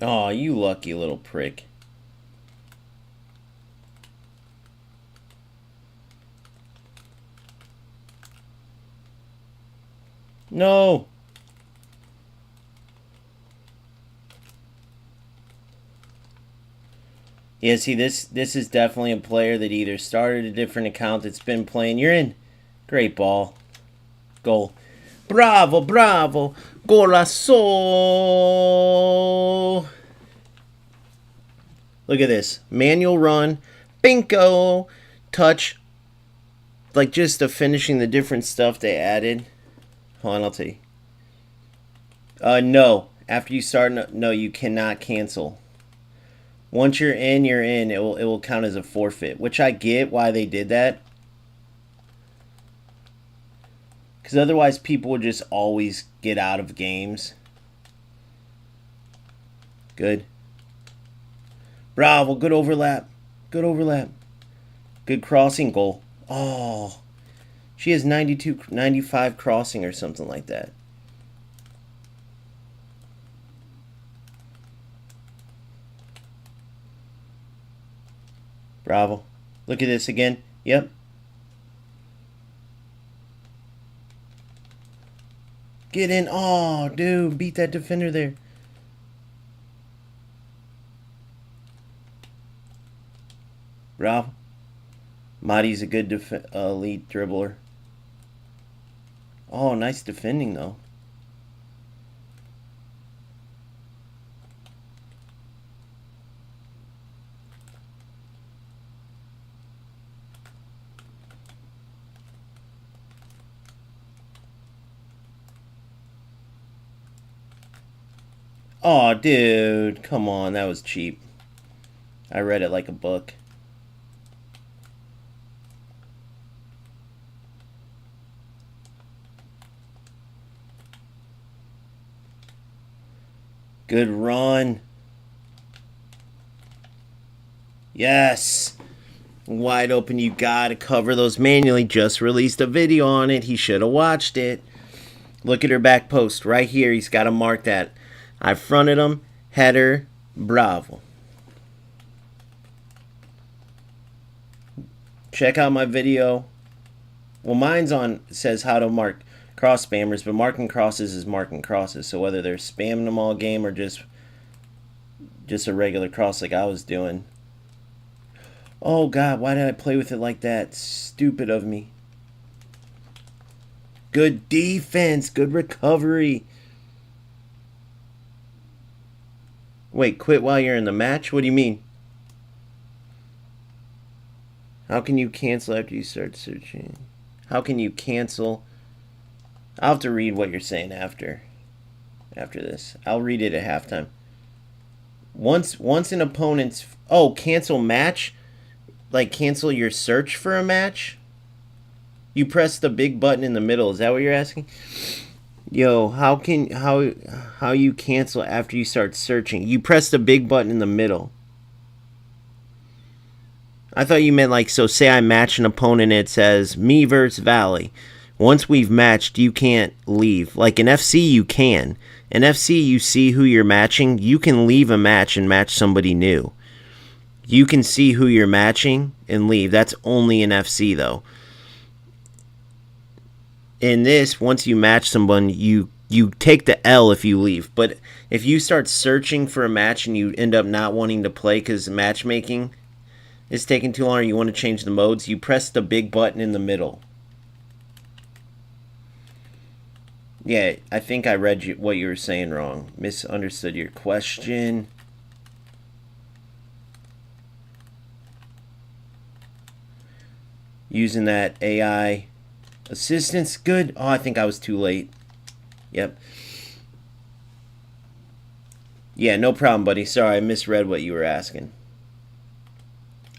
Oh, you lucky little prick. No. Yeah, see, this is definitely a player that either started a different account that's been playing. You're in. Great ball. Goal. Bravo, bravo. Golazo. Look at this. Manual run. Bingo. Touch. Like just the finishing, the different stuff they added. Hold on, I'll tell you. No. After you start, no, you cannot cancel. Once you're in, you're in. It will count as a forfeit, which I get why they did that. Because otherwise people would just always get out of games. Good. Bravo, good overlap. Good overlap. Good crossing goal. Oh. She has 95 crossing or something like that. Bravo. Look at this again. Yep. Get in. Oh, dude. Beat that defender there. Bravo. Madi's a good elite dribbler. Oh, nice defending, though. Oh, dude. Come on. That was cheap. I read it like a book. Good run. Yes. Wide open. You got to cover those manually. Just released a video on it. He should have watched it. Look at her back post right here. He's got to mark that. I fronted him. Header. Bravo. Check out my video. Well, mine's on, says how to mark cross spammers, but marking crosses is marking crosses. So whether they're spamming them all game or just a regular cross like I was doing. Oh, God, why did I play with it like that? Stupid of me. Good defense. Good recovery. Wait, quit while you're in the match? What do you mean? How can you cancel after you start searching? How can you cancel? I'll have to read what you're saying after this. I'll read it at halftime. Once an opponent's... Oh, cancel match? Like cancel your search for a match? You press the big button in the middle. Is that what you're asking? Yo, how you cancel after you start searching? You press the big button in the middle. I thought you meant like, so say I match an opponent, it says me versus Valley. Once we've matched, you can't leave. Like in FC, you can. In FC, you see who you're matching. You can leave a match and match somebody new. You can see who you're matching and leave. That's only in FC, though. In this, once you match someone, you take the L if you leave. But if you start searching for a match and you end up not wanting to play because matchmaking is taking too long or you want to change the modes, you press the big button in the middle. Yeah, I think I read what you were saying wrong. Misunderstood your question. Using that AI assistance. Good. Oh, I think I was too late. Yep. Yeah, no problem, buddy. Sorry, I misread what you were asking.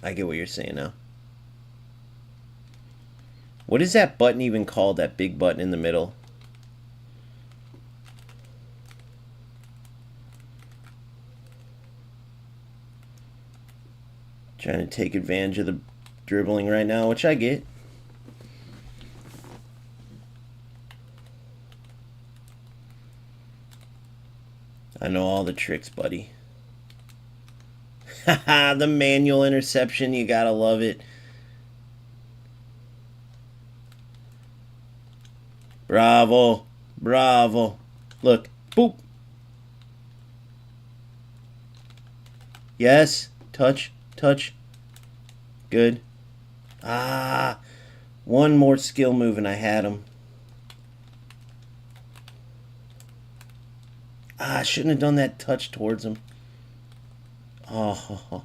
I get what you're saying now. What is that button even called? That big button in the middle? Trying to take advantage of the dribbling right now, which I get. I know all the tricks, buddy. Haha, the manual interception, you gotta love it. Bravo. Bravo. Look. Boop. Yes. Touch. Touch. Good. Ah. One more skill move and I had him. Ah, I shouldn't have done that touch towards him. Oh.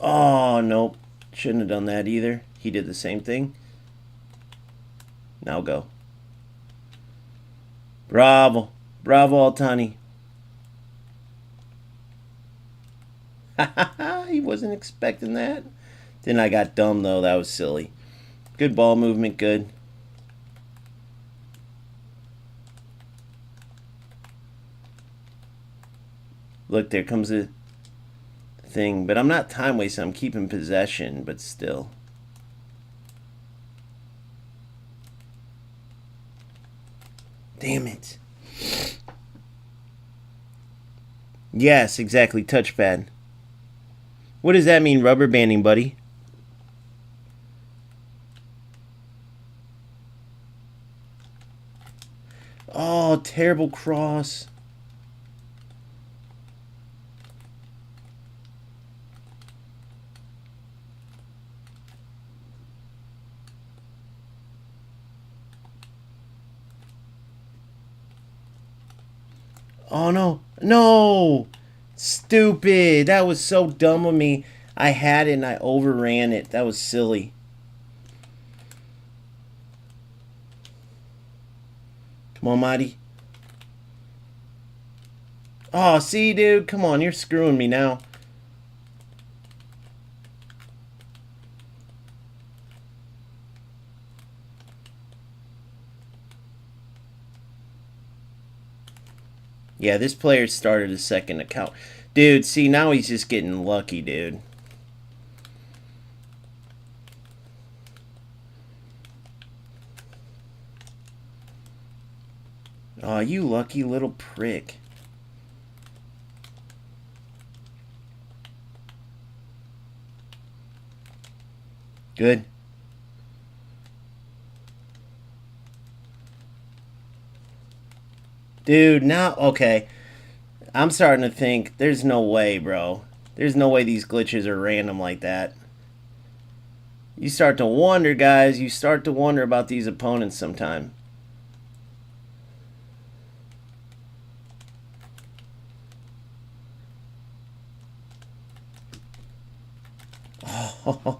Oh, nope. Shouldn't have done that either. He did the same thing. Now go. Bravo. Bravo, Altani. He wasn't expecting that. Then I got dumb, though. That was silly. Good ball movement. Good. Look, there comes a thing. But I'm not time wasting. I'm keeping possession, but still. Damn it. Yes, exactly. Touchpad. What does that mean, rubber banding, buddy? Oh, terrible cross. Oh, no. No! Stupid. That was so dumb of me. I had it and I overran it. That was silly. Come on, Marty. Oh, see, dude? Come on, you're screwing me now. Yeah, this player started a second account. Dude, see, now he's just getting lucky, dude. Aw, you lucky little prick. Good. Dude, now, okay. I'm starting to think, there's no way, bro. There's no way these glitches are random like that. You start to wonder, guys. You start to wonder about these opponents sometime. Oh.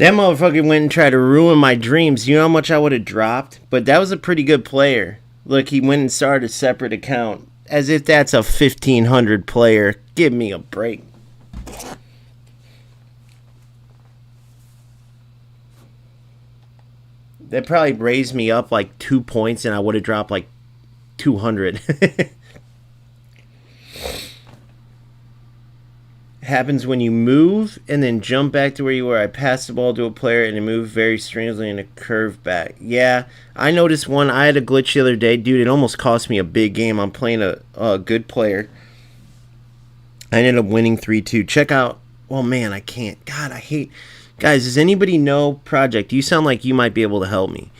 That motherfucker went and tried to ruin my dreams. You know how much I would have dropped? But that was a pretty good player. Look, he went and started a separate account. As if that's a 1,500 player. Give me a break. That probably raised me up like 2 points and I would have dropped like 200. Happens when you move and then jump back to where you were. I passed the ball to a player and it moved very strangely in a curve back. Yeah, I noticed one. I had a glitch the other day. Dude, it almost cost me a big game. I'm playing a good player. I ended up winning 3-2. Check out. Oh, man, I can't. God, I hate. Guys, does anybody know Project? You sound like you might be able to help me.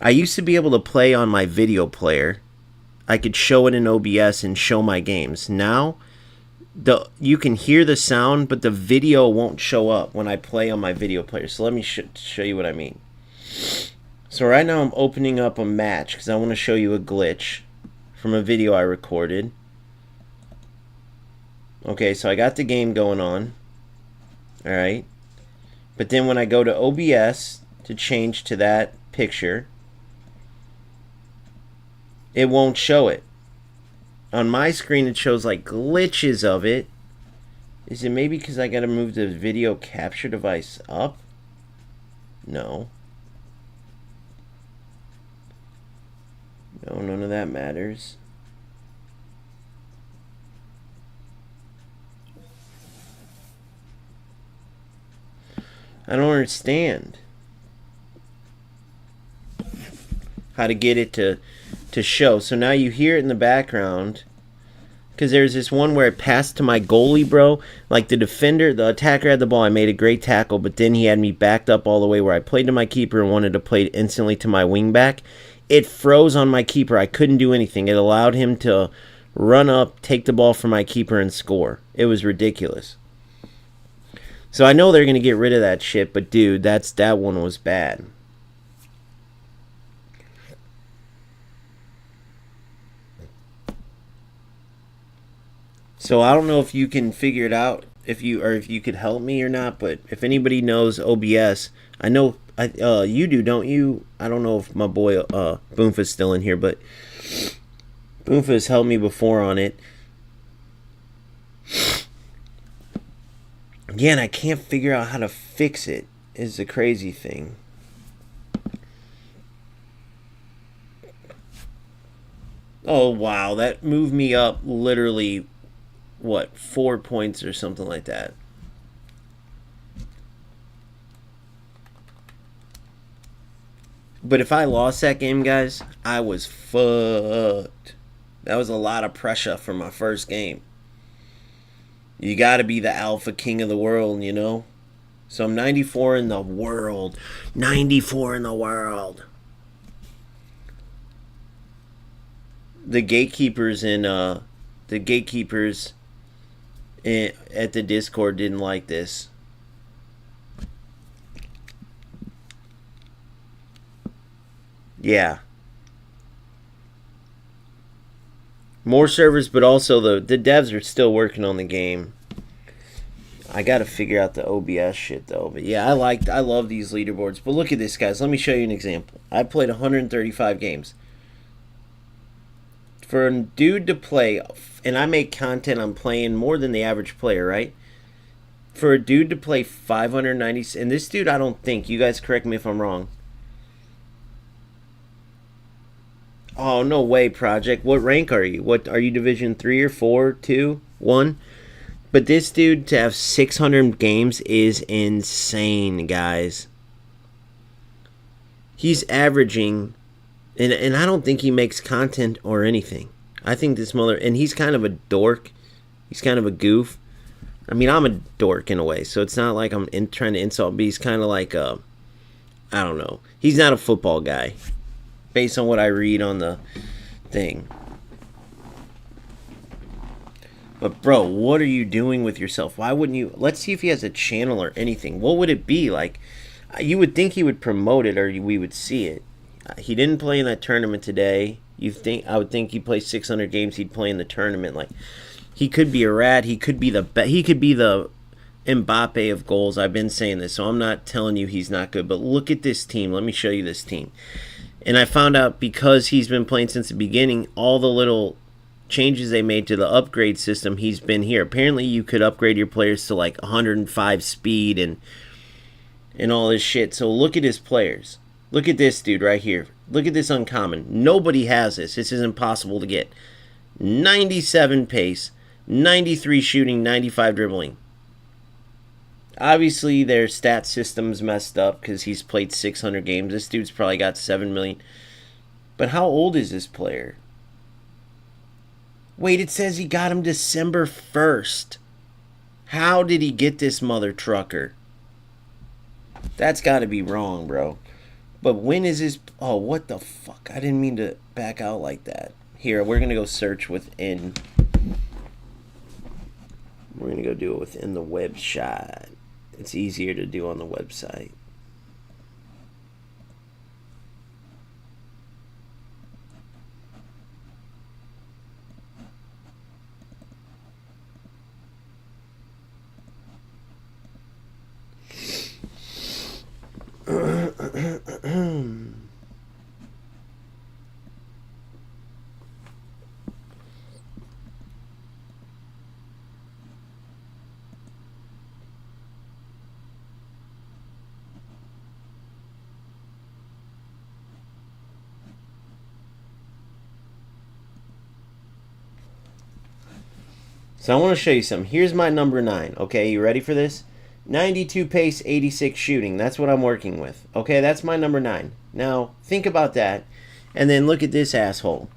I used to be able to play on my video player. I could show it in OBS and show my games. Now, you can hear the sound, but the video won't show up when I play on my video player. So let me show you what I mean. So right now I'm opening up a match because I want to show you a glitch from a video I recorded. Okay, so I got the game going on. Alright. But then when I go to OBS to change to that picture, it won't show it. On my screen, it shows like glitches of it. Is it maybe because I got to move the video capture device up? No. No, none of that matters. I don't understand how to get it to show. So now you hear it in the background because there's this one where it passed to my goalie, bro. Like the defender, the attacker had the ball. I made a great tackle, but then he had me backed up all the way where I played to my keeper and wanted to play it instantly to my wingback. It froze on my keeper. I couldn't do anything. It allowed him to run up, take the ball from my keeper, and score. It was ridiculous. So I know they're going to get rid of that shit, but dude, that one was bad. So I don't know if you can figure it out, if you could help me or not, but if anybody knows OBS, I know you do, don't you? I don't know if my boy Boomfa's still in here, but Boomfa's helped me before on it. Yeah, and I can't figure out how to fix it, is the crazy thing. Oh, wow, that moved me up literally, what, 4 points or something like that. But if I lost that game, guys, I was fucked. That was a lot of pressure for my first game. You gotta be the alpha king of the world, you know? So I'm 94 in the world. 94 in the world. The gatekeepers at the Discord didn't like this. Yeah. More servers, but also the devs are still working on the game. I gotta figure out the OBS shit though. But yeah, I love these leaderboards. But look at this, guys. Let me show you an example. I played 135 games. For a dude to play, and I make content on playing more than the average player, right? For a dude to play 590, and this dude, I don't think, you guys correct me if I'm wrong. Oh, no way, Project. What rank are you? What are you, Division 3 or 4, 2, 1? But this dude to have 600 games is insane, guys. He's averaging, and I don't think he makes content or anything. I think this mother, and he's kind of a dork. He's kind of a goof. I mean, I'm a dork in a way, so it's not like I'm trying to insult, but he's kind of like I don't know. He's not a football guy, based on what I read on the thing. But bro, what are you doing with yourself? Why wouldn't you? Let's see if he has a channel or anything. What would it be like? You would think he would promote it, or we would see it. He didn't play in that tournament today. I would think he plays 600 games. He'd play in the tournament. Like, he could be a rat. He could be the Mbappe of goals. I've been saying this, so I'm not telling you he's not good. But look at this team. Let me show you this team. And I found out because he's been playing since the beginning, all the little changes they made to the upgrade system, he's been here. Apparently, you could upgrade your players to like 105 speed and all this shit. So look at his players. Look at this dude right here. Look at this uncommon. Nobody has this. This is impossible to get. 97 pace, 93 shooting, 95 dribbling. Obviously, their stat system's messed up because he's played 600 games. This dude's probably got 7 million. But how old is this player? Wait, it says he got him December 1st. How did he get this mother trucker? That's got to be wrong, bro. But when is his... Oh, what the fuck? I didn't mean to back out like that. Here, we're going to go search within... We're going to go do it within the website. It's easier to do on the website. So I want to show you something. Here's my number 9. Okay, you ready for this? 92 pace, 86 shooting. That's what I'm working with. Okay, that's my number 9. Now, think about that. And then look at this asshole.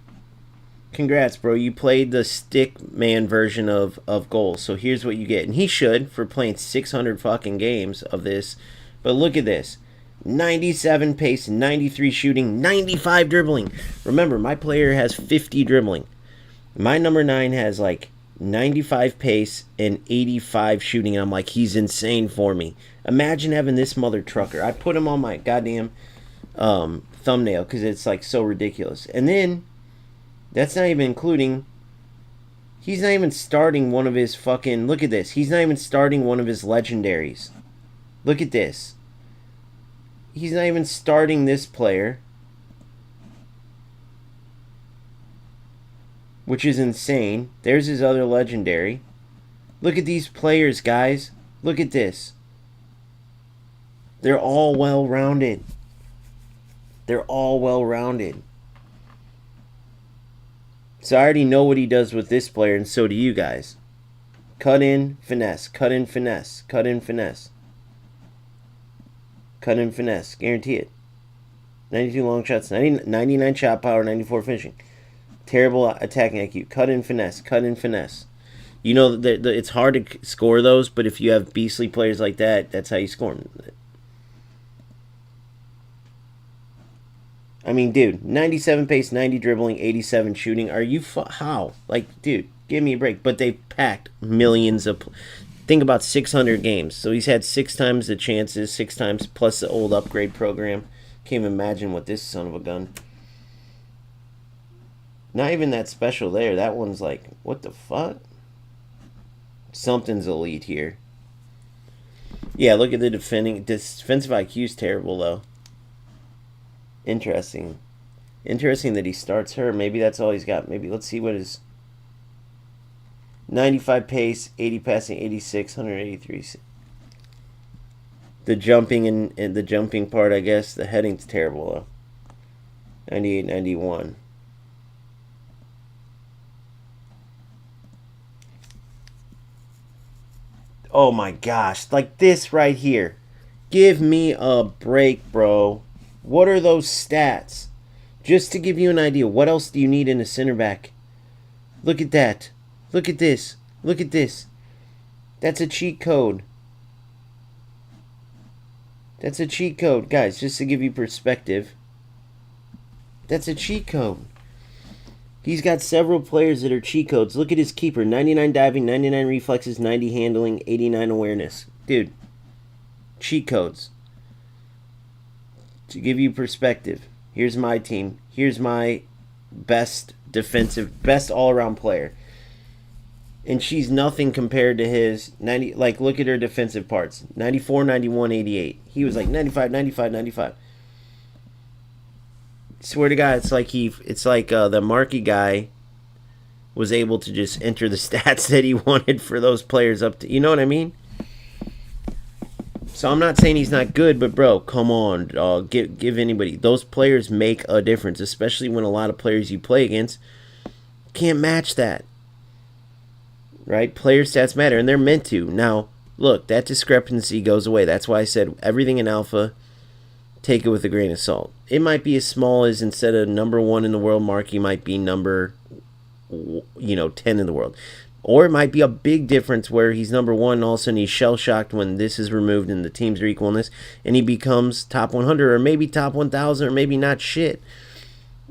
Congrats, bro. You played the stick man version of goals. So here's what you get. And he should for playing 600 fucking games of this. But look at this. 97 pace, 93 shooting, 95 dribbling. Remember, my player has 50 dribbling. My number 9 has like 95 pace and 85 shooting. And I'm like, he's insane for me. Imagine having this mother trucker. I put him on my goddamn thumbnail because it's like so ridiculous. And then that's not even including, he's not even starting one of his fucking, look at this. He's not even starting one of his legendaries. Look at this. He's not even starting this player, which is insane. There's his other legendary. Look at these players, guys. Look at this. They're all well-rounded. They're all well-rounded. So I already know what he does with this player, and so do you guys. Cut in, finesse. Cut in, finesse. Cut in, finesse. Cut in, finesse. Guarantee it. 92 long shots, 99 shot power, 94 finishing. Terrible attacking IQ. Cut in, finesse. Cut in, finesse. You know, it's hard to score those, but if you have beastly players like that, that's how you score them. I mean, dude, 97 pace, 90 dribbling, 87 shooting. Are you... How? Like, dude, give me a break. But they packed millions of... Think about 600 games. So he's had 6 times the chances, 6 times, plus the old upgrade program. Can't even imagine what this son of a gun... Not even that special there. That one's like, what the fuck? Something's elite here. Yeah, look at the defensive IQ is terrible, though. Interesting. Interesting that he starts her. Maybe that's all he's got. Maybe let's see what his 95 pace, 80 passing, 86, 183. The jumping and the jumping part, I guess. The heading's terrible, though. 98, 91. Oh my gosh, like this right here. Give me a break, bro. What are those stats? Just to give you an idea, what else do you need in a center back? Look at that. Look at this. Look at this. That's a cheat code. That's a cheat code, guys, just to give you perspective. That's a cheat code. He's got several players that are cheat codes. Look at his keeper. 99 diving, 99 reflexes, 90 handling, 89 awareness. Dude, cheat codes. To give you perspective, here's my team. Here's my best defensive, best all-around player. And she's nothing compared to his 90. Like, look at her defensive parts: 94, 91, 88. He was like 95, 95, 95. Swear to God, it's like the Markey guy was able to just enter the stats that he wanted for those players up to, you know what I mean? So I'm not saying he's not good, but bro, come on, dog. Give anybody. Those players make a difference, especially when a lot of players you play against can't match that. Right? Player stats matter, and they're meant to. Now, look, that discrepancy goes away. That's why I said everything in alpha, take it with a grain of salt. It might be as small as instead of number 1 in the world, Markey might be number 10 in the world. Or it might be a big difference where he's number 1 and all of a sudden he's shell-shocked when this is removed and the teams are equal in this, and he becomes top 100 or maybe top 1,000 or maybe not shit.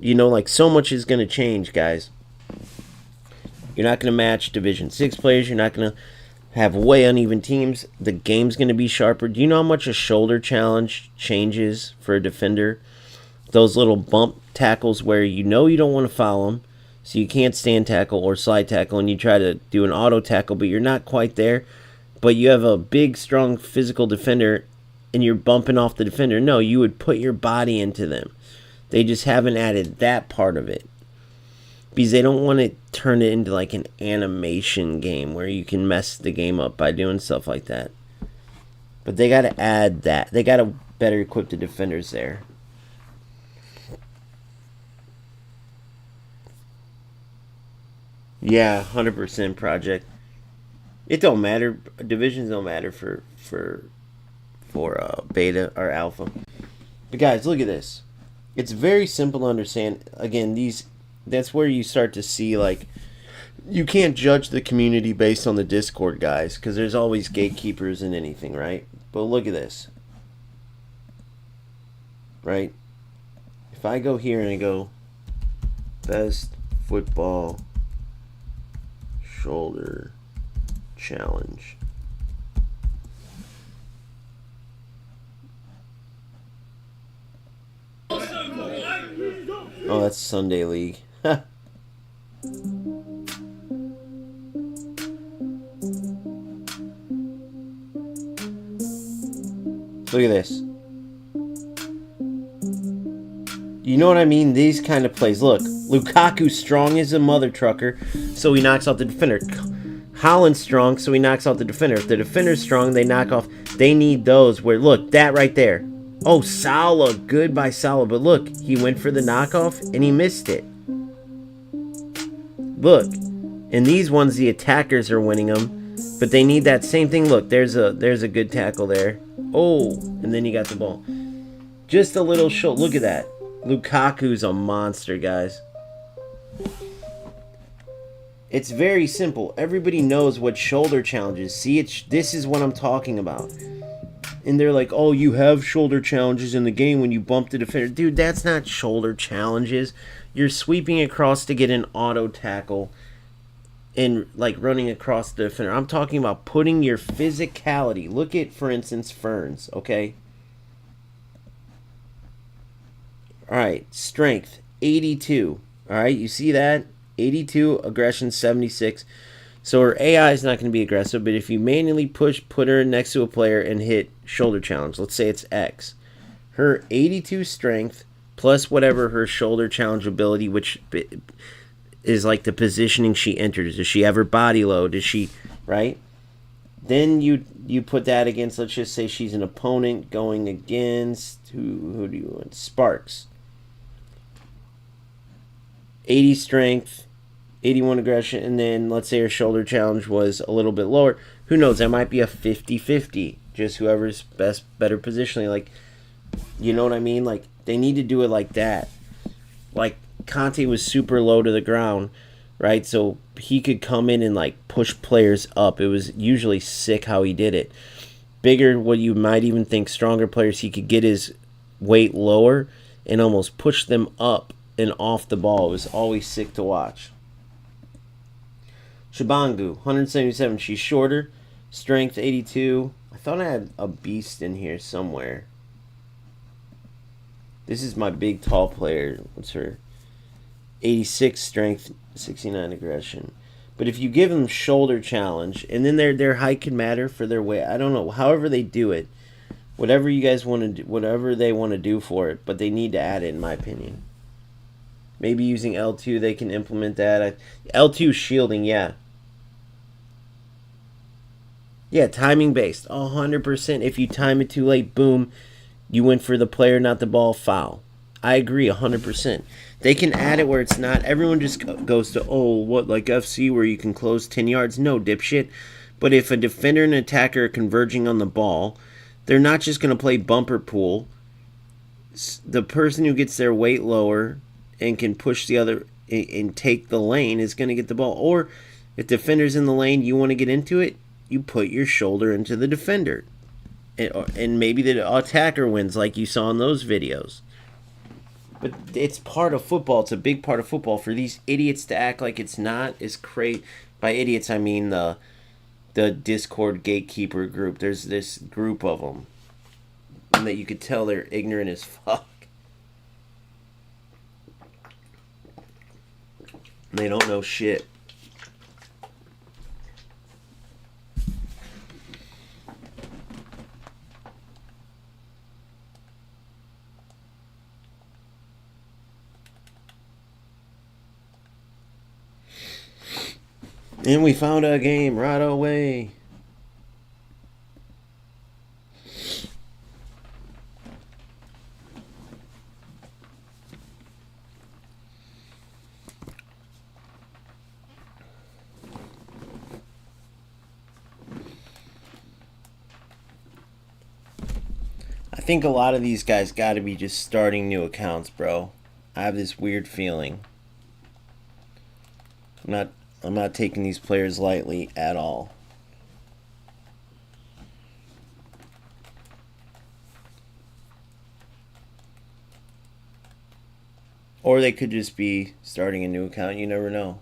Like so much is going to change, guys. You're not going to match Division 6 players. You're not going to have way uneven teams. The game's going to be sharper. Do you know how much a shoulder challenge changes for a defender? Those little bump tackles where you don't want to foul them, so you can't stand tackle or slide tackle, and you try to do an auto tackle, but you're not quite there. But you have a big, strong physical defender, and you're bumping off the defender. No, you would put your body into them. They just haven't added that part of it, because they don't want to turn it into like an animation game where you can mess the game up by doing stuff like that. But they got to add that. They got to better equip the defenders there. Yeah, 100% project. It don't matter. Divisions don't matter for beta or alpha. But guys, look at this. It's very simple to understand. Again, that's where you start to see, like, you can't judge the community based on the Discord, guys, because there's always gatekeepers in anything, right? But look at this. Right? If I go here and I go best football shoulder challenge. Oh, that's Sunday League. Look at this. You know what I mean? These kind of plays. Look, Lukaku's strong as a mother trucker, so he knocks out the defender. Holland's strong, so he knocks out the defender. If the defender's strong, they knock off. They need those where, look, that right there. Oh, Salah. Good by Salah. But look, he went for the knockoff, and he missed it. Look. In these ones, the attackers are winning them. But they need that same thing. Look, there's a good tackle there. Oh, and then you got the ball. Just a little short. Look at that. Lukaku's a monster, guys. It's very simple. Everybody knows what shoulder challenges. See, this is what I'm talking about. And they're like, oh, you have shoulder challenges in the game when you bump the defender. Dude, that's not shoulder challenges. You're sweeping across to get an auto tackle and, like, running across the defender. I'm talking about putting your physicality. Look at, for instance, Ferns, okay? Alright, strength, 82. Alright, you see that? 82, aggression, 76. So her AI is not going to be aggressive, but if you manually put her next to a player and hit shoulder challenge, let's say it's X. Her 82 strength plus whatever her shoulder challenge ability, which is like the positioning she enters. Does she have her body low? Does she, right? Then you put that against, let's just say she's an opponent going against, who do you want? Sparks. 80 strength, 81 aggression, and then let's say her shoulder challenge was a little bit lower. Who knows? That might be a 50-50. Just whoever's better positionally. Like, you know what I mean? Like, they need to do it like that. Like, Conte was super low to the ground, right? So he could come in and, like, push players up. It was usually sick how he did it. Bigger, what you might even think stronger players, he could get his weight lower and almost push them up and off the ball. It was always sick to watch. Shabangu, 177. She's shorter. Strength, 82. I thought I had a beast in here somewhere. This is my big, tall player. What's her? 86 strength, 69 aggression. But if you give them shoulder challenge, and then their height can matter for their weight. I don't know. However they do it, whatever you guys want to do, whatever they want to do for it, but they need to add it, in my opinion. Maybe using L2, they can implement that. L2 shielding, yeah. Yeah, timing based, 100%. If you time it too late, boom, you went for the player, not the ball, foul. I agree 100%. They can add it where it's not. Everyone just goes to, oh, what, like FC where you can close 10 yards? No, dipshit. But if a defender and attacker are converging on the ball, they're not just going to play bumper pool. The person who gets their weight lower and can push the other and take the lane is going to get the ball. Or if defender's in the lane, you want to get into it, you put your shoulder into the defender. And maybe the attacker wins like you saw in those videos. But it's part of football. It's a big part of football. For these idiots to act like it's not is crazy. By idiots, I mean the Discord gatekeeper group. There's this group of them. And that you could tell they're ignorant as fuck. They don't know shit. And we found a game right away. I think a lot of these guys got to be just starting new accounts, bro. I have this weird feeling. I'm not taking these players lightly at all. Or they could just be starting a new account. You never know.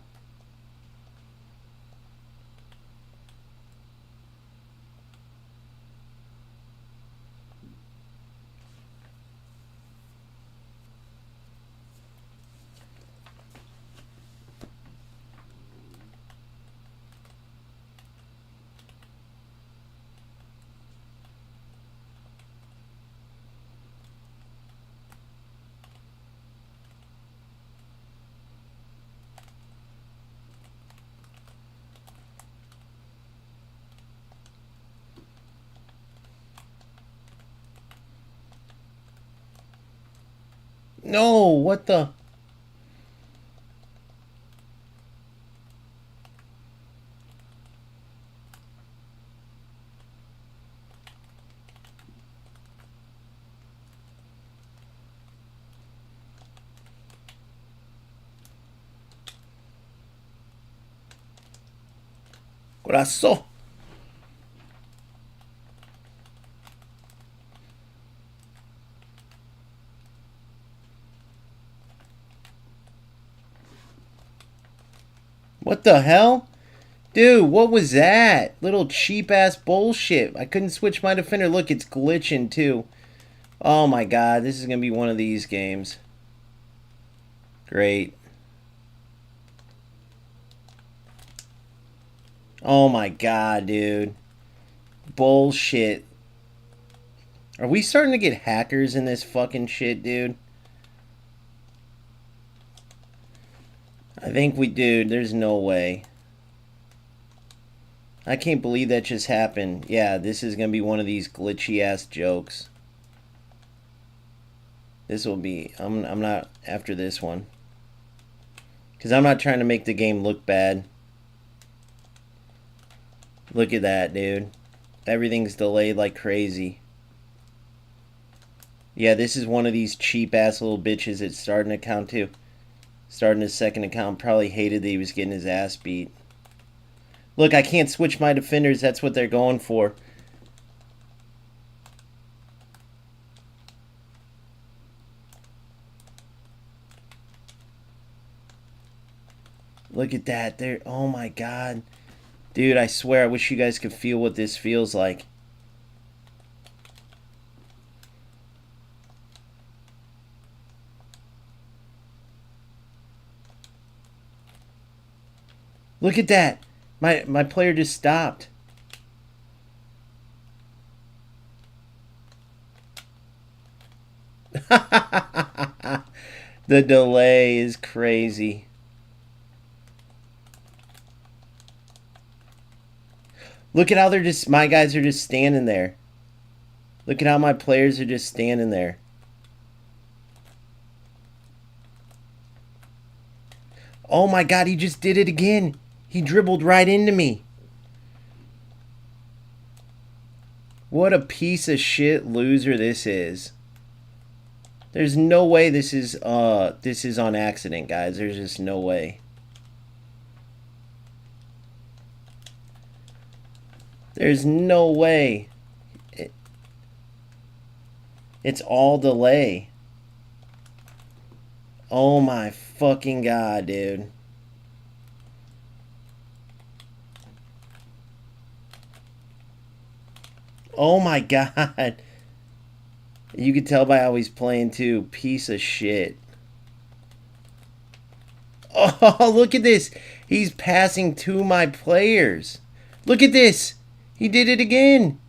No, what the? Corazón. What the hell? Dude, what was that? Little cheap ass bullshit. I couldn't switch my defender. Look, it's glitching too. Oh my god, this is going to be one of these games. Great. Oh my god, dude. Bullshit. Are we starting to get hackers in this fucking shit, dude? I think we do. There's no way. I can't believe that just happened. Yeah, this is going to be one of these glitchy ass jokes. This will be... I'm not after this one. Because I'm not trying to make the game look bad. Look at that, dude. Everything's delayed like crazy. Yeah, this is one of these cheap ass little bitches that's starting an account too. Starting his second account. Probably hated that he was getting his ass beat. Look, I can't switch my defenders. That's what they're going for. Look at that. There. Oh my god. Dude, I swear I wish you guys could feel what this feels like. Look at that. My player just stopped. The delay is crazy. Look at how they're just, my guys are just standing there. Look at how my players are just standing there. Oh my God, he just did it again. He dribbled right into me. What a piece of shit loser this is. There's no way this is on accident, guys. There's just no way. There's no way. It's all delay. Oh my fucking God, dude. Oh my God. You can tell by how he's playing too. Piece of shit. Oh, look at this. He's passing to my players. Look at this. He did it again.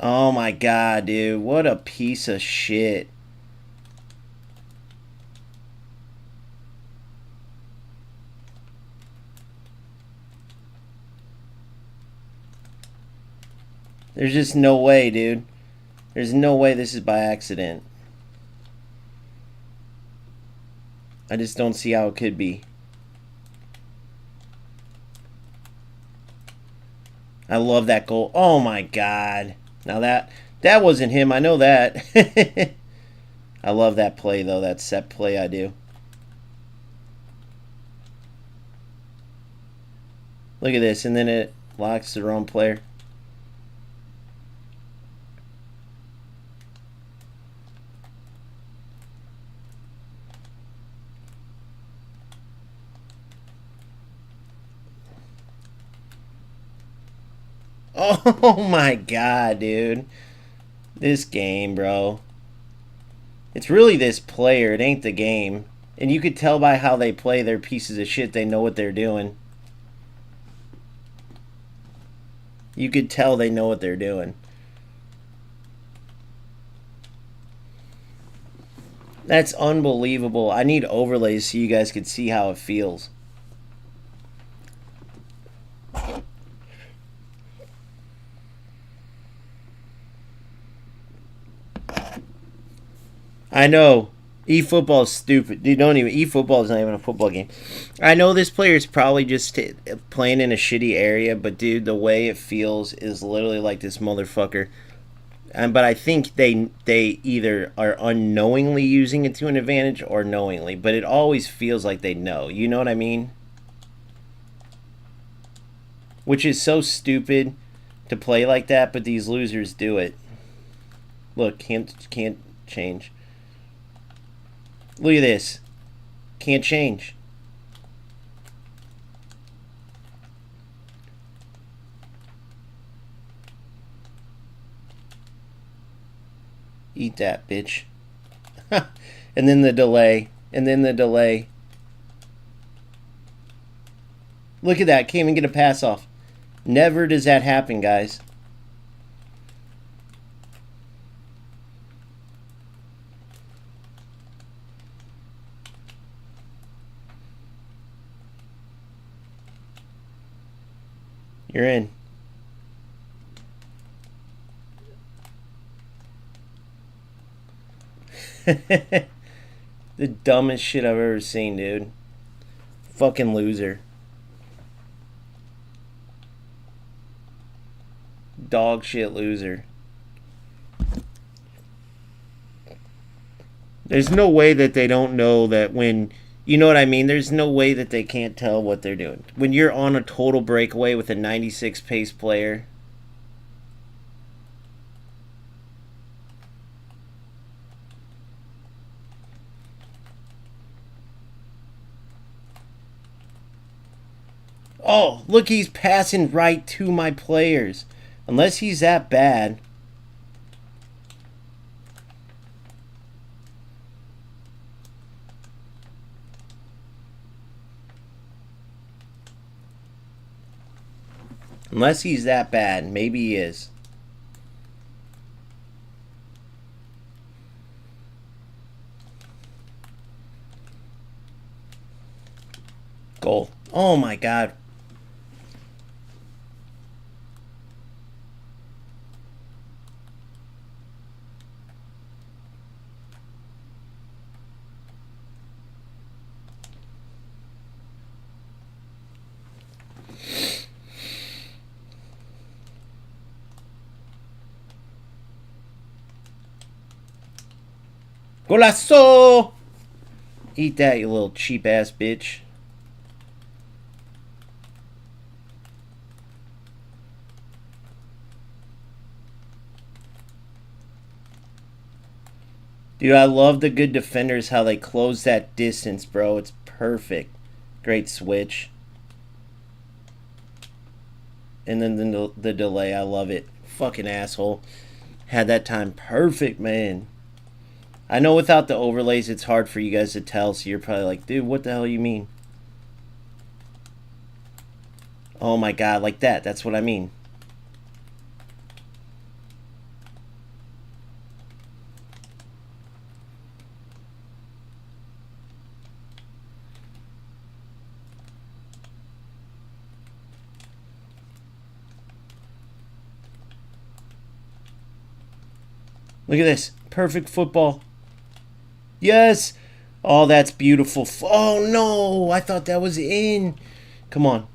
Oh my God, dude. What a piece of shit. There's just no way, dude. There's no way this is by accident. I just don't see how it could be. I love that goal. Oh my God. Now that wasn't him. I know that. I love that play though. That set play I do. Look at this. And then it locks the wrong player. Oh my God, dude. This game, bro. It's really this player. It ain't the game. And you could tell by how they play, they're pieces of shit. They know what they're doing. You could tell they know what they're doing. That's unbelievable. I need overlays so you guys could see how it feels. I know. eFootball is stupid. You don't even. eFootball is not even a football game. I know this player is probably just playing in a shitty area, but dude, the way it feels is literally like this motherfucker. But I think they either are unknowingly using it to an advantage or knowingly. But it always feels like they know. You know what I mean? Which is so stupid to play like that, but these losers do it. Look, can't change. Look at this. Can't change. Eat that, bitch. And then the delay. And then the delay. Look at that. Can't even get a pass off. Never does that happen, guys. You're in. The dumbest shit I've ever seen, dude. Fucking loser. Dog shit loser. There's no way that they don't know that when... You know what I mean? There's no way that they can't tell what they're doing. When you're on a total breakaway with a 96 pace player... Oh, look, he's passing right to my players. Unless he's that bad. Unless he's that bad. Maybe he is. Goal. Oh my god. Golazo! Eat that, you little cheap ass bitch. Dude, I love the good defenders, how they close that distance, bro. It's perfect. Great switch. And then the delay, I love it. Fucking asshole. Had that time perfect, man. I know without the overlays, it's hard for you guys to tell, so you're probably like, dude, what the hell you mean? Oh my god, like that. That's what I mean. Look at this. Perfect football. Yes. Oh, that's beautiful. Oh, no. I thought that was in. Come on.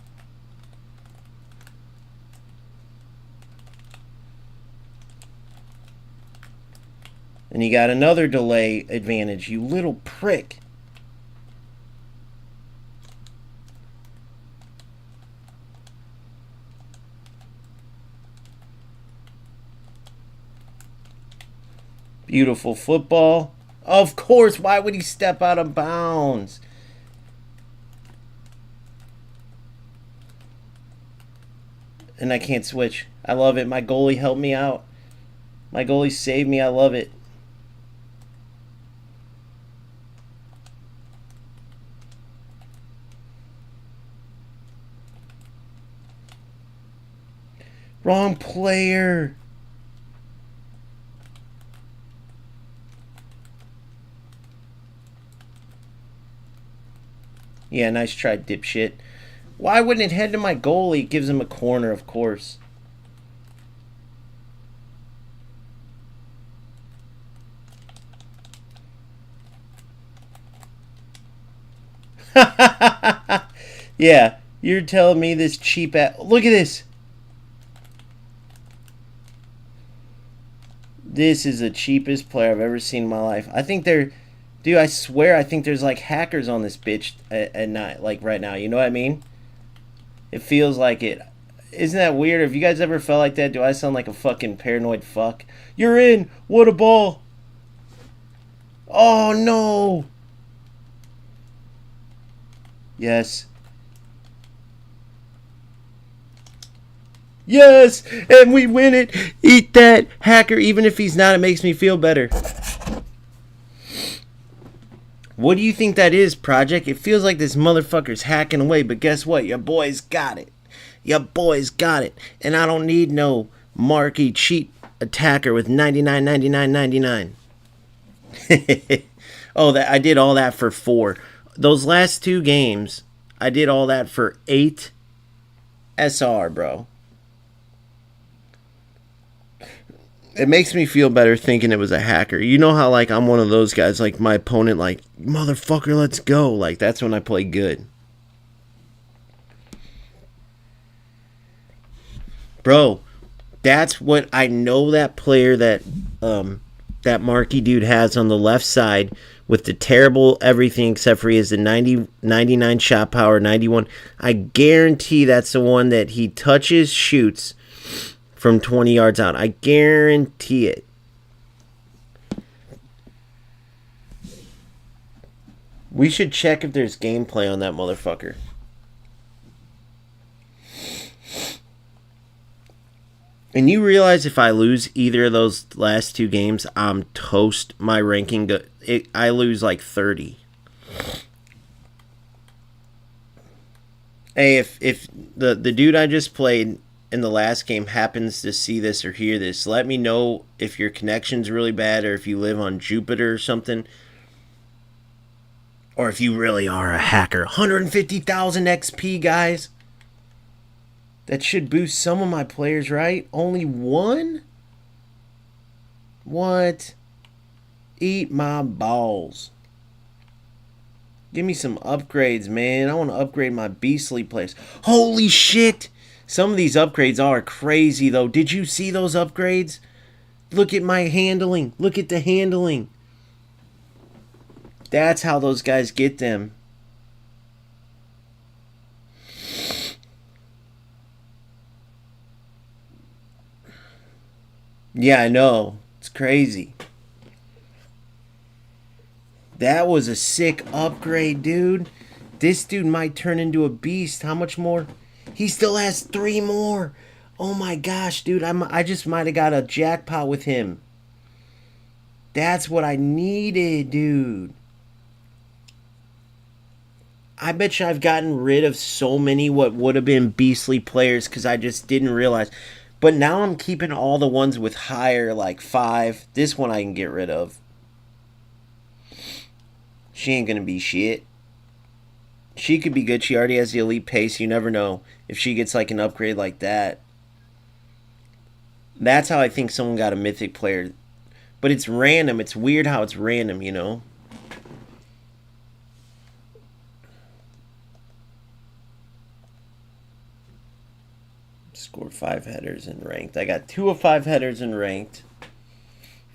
And you got another delay advantage, you little prick. Beautiful football. Of course, why would he step out of bounds? And I can't switch. I love it. My goalie helped me out. My goalie saved me. I love it. Wrong player. Yeah, nice try, dipshit. Why wouldn't it head to my goalie? It gives him a corner, of course. Yeah, you're telling me this cheap ass... Look at this. This is the cheapest player I've ever seen in my life. I think they're... Dude, I swear I think there's like hackers on this bitch at night, like right now. You know what I mean? It feels like it. Isn't that weird? Have you guys ever felt like that? Do I sound like a fucking paranoid fuck? You're in! What a ball! Oh, no! Yes. Yes! And we win it! Eat that, hacker. Even if he's not, it makes me feel better. What do you think that is, Project? It feels like this motherfucker's hacking away, but guess what? Your boy's got it. Your boy's got it. And I don't need no marquee cheat attacker with 99, 99, 99. Oh, that I did all that for 4. Those last 2 games, I did all that for 8 SR, bro. It makes me feel better thinking it was a hacker. You know how, like, I'm one of those guys, like, my opponent, like, motherfucker, let's go. Like, that's when I play good. Bro, that's what I know that player that, that Marky dude has on the left side with the terrible everything except for he has the 90, 99 shot power, 91. I guarantee that's the one that he touches, shoots from 20 yards out. I guarantee it. We should check if there's gameplay on that motherfucker. And you realize if I lose either of those last 2 games, I'm toast. My ranking, I lose like 30. Hey, if the dude I just played in the last game happens to see this or hear this, let me know if your connection's really bad or if you live on Jupiter or something. Or if you really are a hacker. 150,000 XP, guys. That should boost some of my players, right? Only one? What? Eat my balls. Give me some upgrades, man. I want to upgrade my beastly players. Holy shit! Some of these upgrades are crazy, though. Did you see those upgrades? Look at my handling. Look at the handling. That's how those guys get them. Yeah, I know. It's crazy. That was a sick upgrade, dude. This dude might turn into a beast. How much more? He still has 3 more. Oh my gosh, dude. I just might have got a jackpot with him. That's what I needed, dude. I bet you I've gotten rid of so many what would have been beastly players because I just didn't realize. But now I'm keeping all the ones with higher, like 5. This one I can get rid of. She ain't going to be shit. She could be good. She already has the elite pace. You never know if she gets like an upgrade like that. That's how I think someone got a mythic player. But it's random. It's weird how it's random, you know? Scored 5 headers in ranked. I got 2 of 5 headers in ranked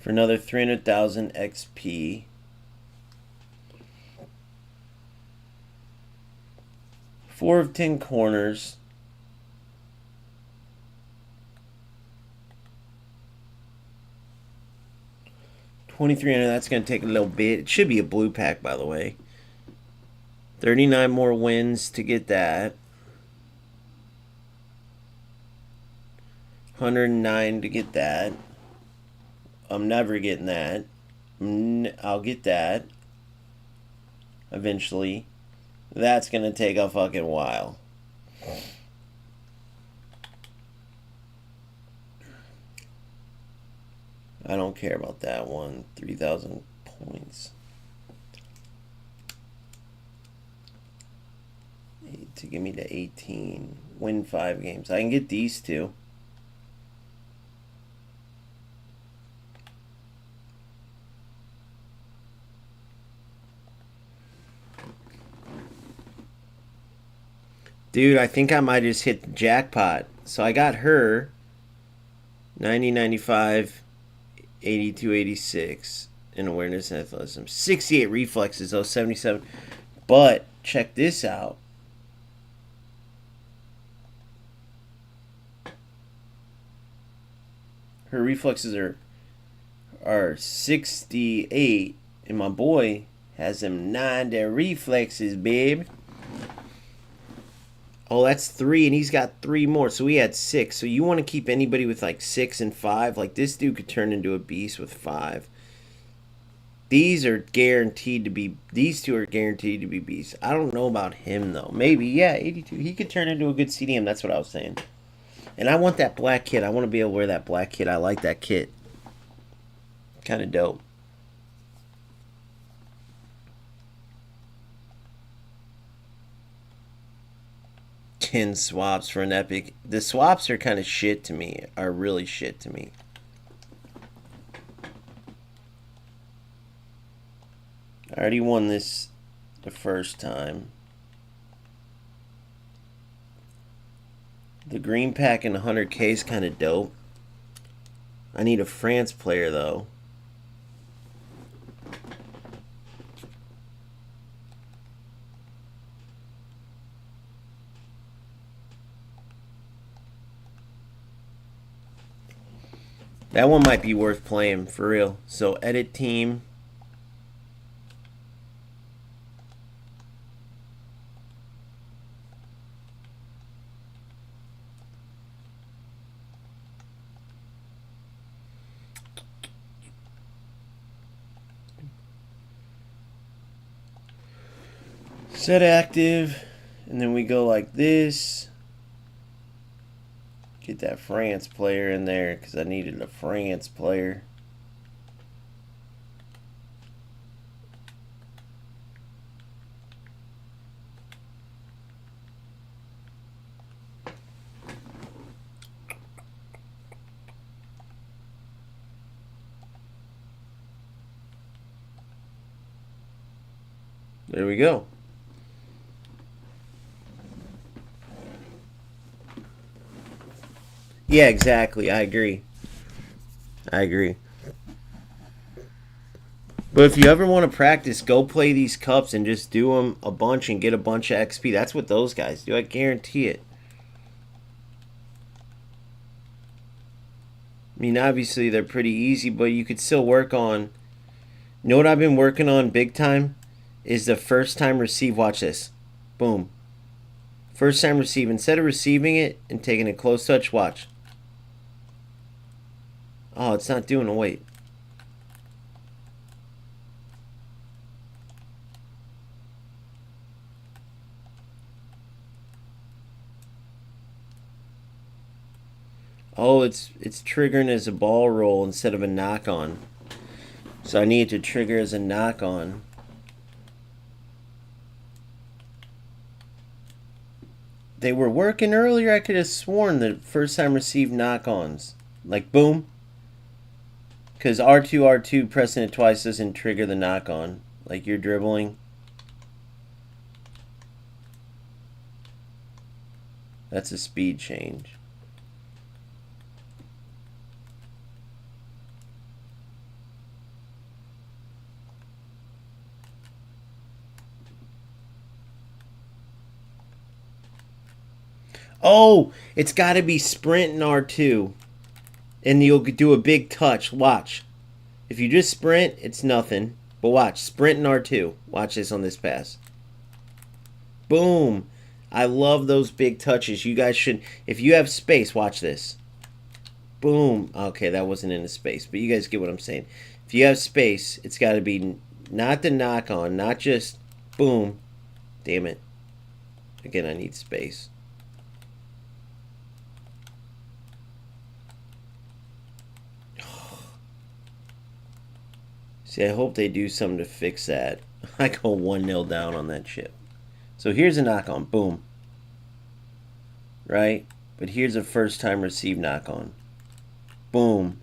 for another 300,000 XP. 4 of 10 corners. 2,300. That's going to take a little bit. It should be a blue pack, by the way. 39 more wins to get that. 109 to get that. I'm never getting that. I'll get that eventually. That's going to take a fucking while. I don't care about that one. 3,000 points. To give me to 18. Win 5 games. I can get these 2. Dude, I think I might just hit the jackpot. So I got her 90, 95, 82, 86 in awareness and athleticism. 68 reflexes, though, 77. But check this out. Her reflexes are 68, and my boy has them 90 reflexes, babe. Oh, that's 3, and he's got 3 more. So we had 6. So you want to keep anybody with like 6 and 5. Like this dude could turn into a beast with 5. These are guaranteed to be. These 2 are guaranteed to be beasts. I don't know about him though. Maybe, yeah, 82. He could turn into a good CDM. That's what I was saying. And I want that black kit. I want to be able to wear that black kit. I like that kit. Kind of dope. Swaps for an epic. The swaps are kind of shit to me. Are really shit to me. I already won this the first time. The green pack in 100k is kind of dope. I need a France player though. That one might be worth playing, for real. So, edit team. Set active. And then we go like this. Get that France player in there because I needed a France player. There we go. Yeah, exactly. I agree. I agree. But if you ever want to practice, go play these cups and just do them a bunch and get a bunch of XP. That's what those guys do. I guarantee it. I mean, obviously they're pretty easy, but you could still work on. You know what I've been working on big time? Is the first time receive. Watch this. Boom. First time receive. Instead of receiving it and taking a close touch, watch. Oh, it's not doing it. Wait. Oh, it's triggering as a ball roll instead of a knock on. So I need to trigger as a knock on. They were working earlier. I could have sworn that first time received knock ons. Like boom. Because R2 pressing it twice doesn't trigger the knock on. Like you're dribbling. That's a speed change. Oh, it's got to be sprint in R2. And you'll do a big touch. Watch. If you just sprint, it's nothing. But watch. Sprint in R2. Watch this on this pass. Boom. I love those big touches. You guys should. If you have space, watch this. Boom. Okay, that wasn't in the space. But you guys get what I'm saying. If you have space, it's got to be not the knock on. Not just boom. Damn it. Again, I need space. See, I hope they do something to fix that. I go 1-0 down on that ship. So here's a knock on. Boom. Right? But here's a first time receive knock on. Boom.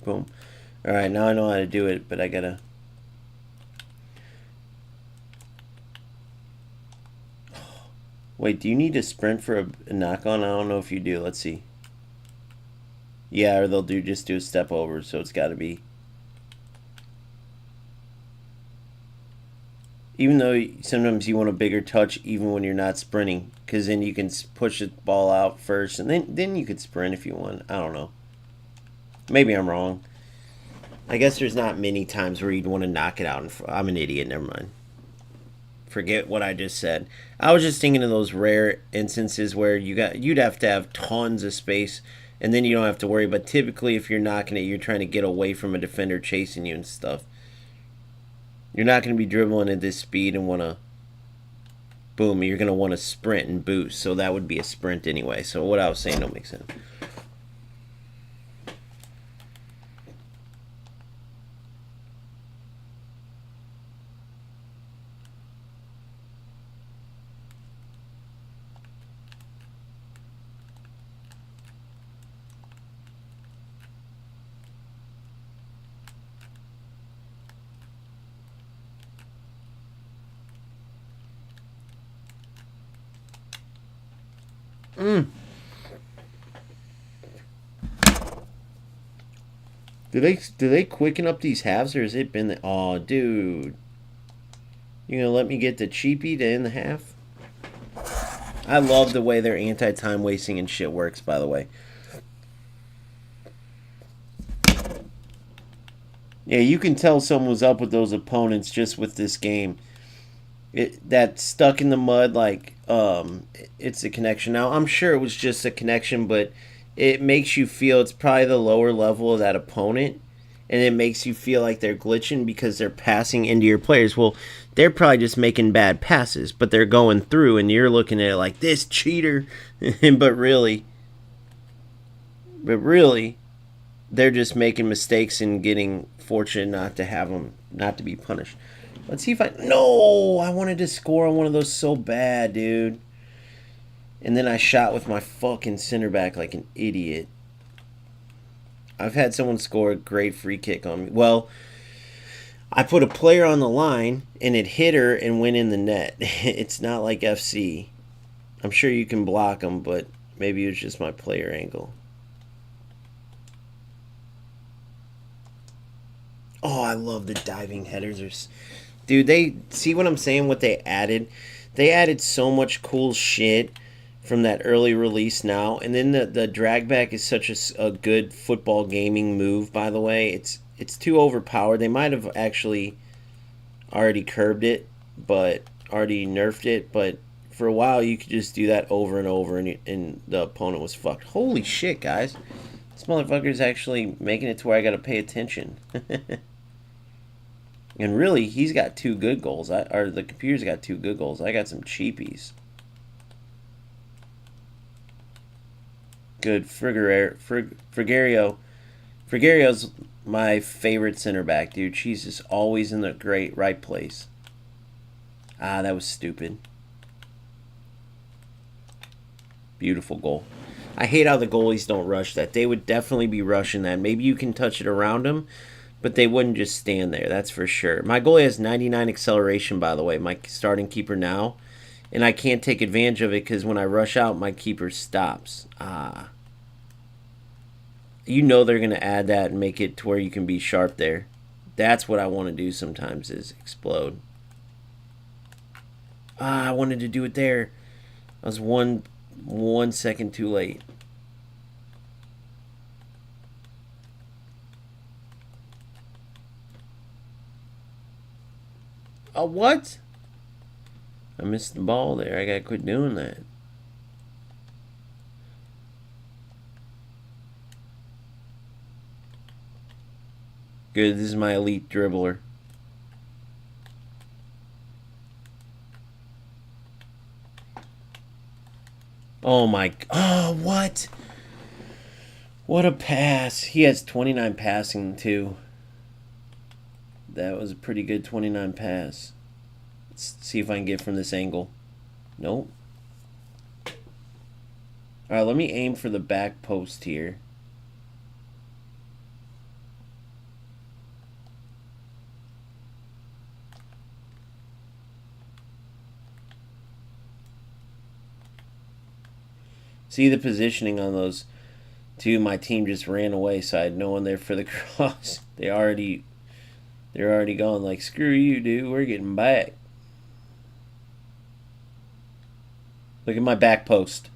Boom. Alright, now I know how to do it, but I gotta. Wait, do you need to sprint for a knock-on? I don't know if you do. Let's see. Yeah, or they'll just do a step over, so it's got to be. Even though sometimes you want a bigger touch even when you're not sprinting, because then you can push the ball out first, and then you could sprint if you want. I don't know. Maybe I'm wrong. I guess there's not many times where you'd want to knock it out. I'm an idiot. Never mind. Forget what I just said. I was just thinking of those rare instances where you'd have to have tons of space, and then you don't have to worry. But typically, if you're knocking it, you're trying to get away from a defender chasing you and stuff. You're not going to be dribbling at this speed and want to. Boom! You're going to want to sprint and boost. So that would be a sprint anyway. So what I was saying don't make sense. Do they quicken up these halves, or has it been the? Oh, dude, you gonna let me get the cheapie to end the half? I love the way their anti-time wasting and shit works. By the way, yeah, you can tell someone was up with those opponents just with this game. That stuck in the mud, like it's a connection. Now I'm sure it was just a connection, but it makes you feel it's probably the lower level of that opponent, and it makes you feel like they're glitching because they're passing into your players. Well, they're probably just making bad passes, but they're going through, and you're looking at it like this cheater, but really, they're just making mistakes and getting fortunate not to have them, not to be punished. Let's see if I. No, I wanted to score on one of those so bad, dude. And then I shot with my fucking center back like an idiot. I've had someone score a great free kick on me. Well, I put a player on the line and it hit her and went in the net. It's not like FC. I'm sure you can block them, but maybe it was just my player angle. Oh, I love the diving headers. Dude, they see what I'm saying? What they added? They added so much cool shit from that early release now, and then the drag back is such a good football gaming move. By the way, it's too overpowered. They might have actually already curbed it, but already nerfed it. But for a while, you could just do that over and over, and the opponent was fucked. Holy shit, guys! This motherfucker's actually making it to where I gotta pay attention. And really, he's got 2 good goals. Or the computer's got 2 good goals. I got some cheapies. Good. Frigario. Frigario's my favorite center back, dude. She's just always in the right place. Ah, that was stupid. Beautiful goal. I hate how the goalies don't rush that. They would definitely be rushing that. Maybe you can touch it around them, but they wouldn't just stand there. That's for sure. My goalie has 99 acceleration, by the way. My starting keeper now. And I can't take advantage of it because when I rush out, my keeper stops. Ah. You know they're going to add that and make it to where you can be sharp there. That's what I want to do sometimes is explode. Ah, I wanted to do it there. I was one second too late. Oh, what? I missed the ball there. I gotta quit doing that. Good, this is my elite dribbler. Oh my... Oh, what? What a pass. He has 29 passing, too. That was a pretty good 29 pass. Let's see if I can get from this angle. Nope. Alright, let me aim for the back post here. See the positioning on those two? My team just ran away, so I had no one there for the cross. They're already gone. Like, screw you, dude. We're getting back. Look at my back post.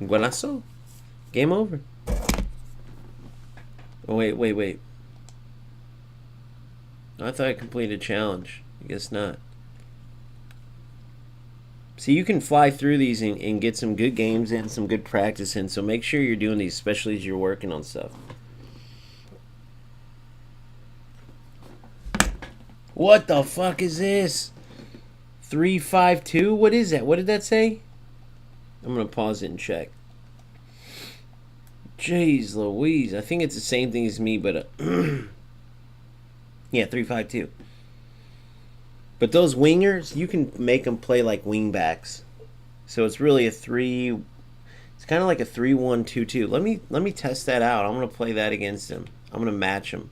Golazo. Game over. Oh, wait. I thought I completed a challenge. I guess not. See, you can fly through these and get some good games in, some good practice in. So make sure you're doing these, especially as you're working on stuff. What the fuck is this? 352? What is that? What did that say? I'm going to pause it and check. Jeez Louise. I think it's the same thing as me, but... yeah, 352. But those wingers, you can make them play like wing backs. So it's really a 3... It's kind of like a 3-1-2-2. Let me test that out. I'm going to play that against him. I'm going to match him.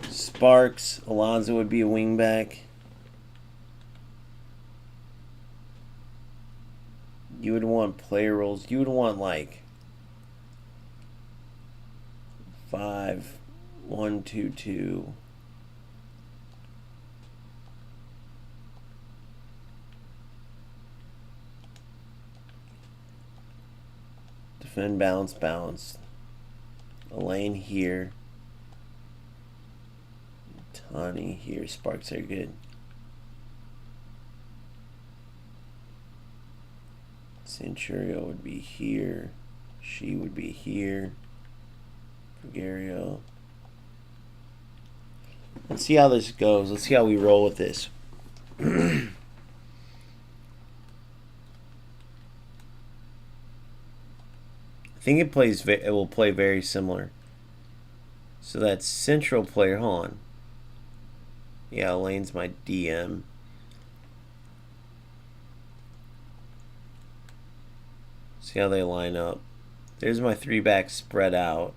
Sparks. Alonso would be a wing back. You would want player roles. You would want like 5-1-2-2. Defend, balance. A lane here. Tani here. Sparks are good. Centurio would be here. She would be here. Gregario. Let's see how this goes. Let's see how we roll with this. I think it will play very similar. So that's central player. Hold on. Yeah, Elaine's my DM. See how they line up. There's my 3-back spread out.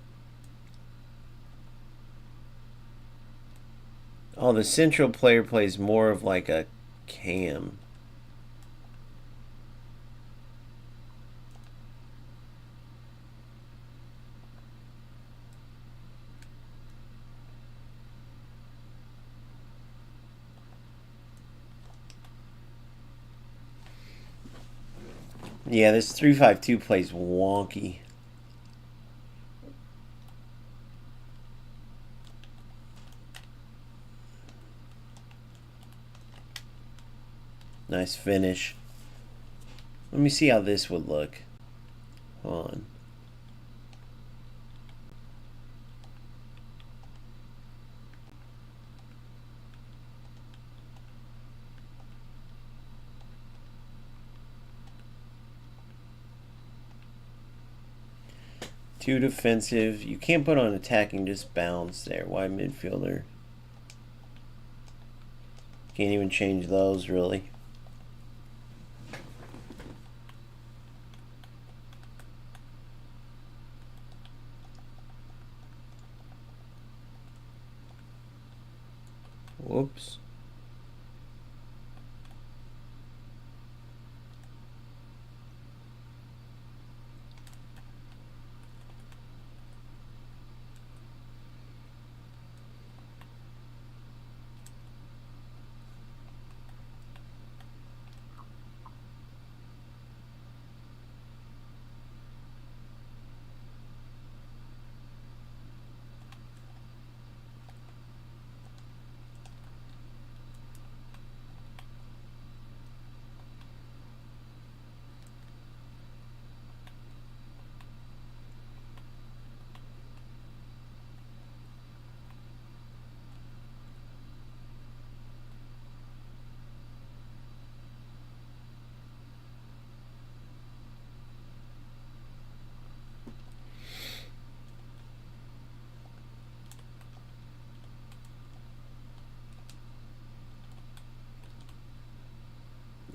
Oh, the central player plays more of like a cam. Yeah, this 3-5-2 plays wonky. Nice finish. Let me see how this would look. Hold on. Too defensive. You can't put on attacking, just bounce there. Wide midfielder. Can't even change those, really. Whoops.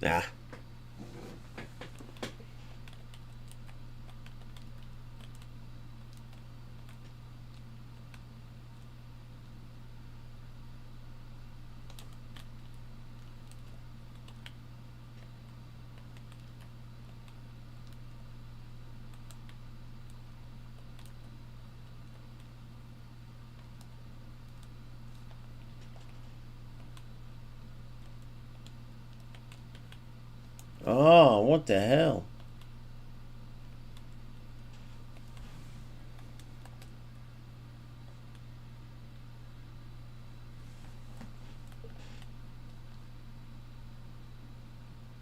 Nah. Oh, what the hell?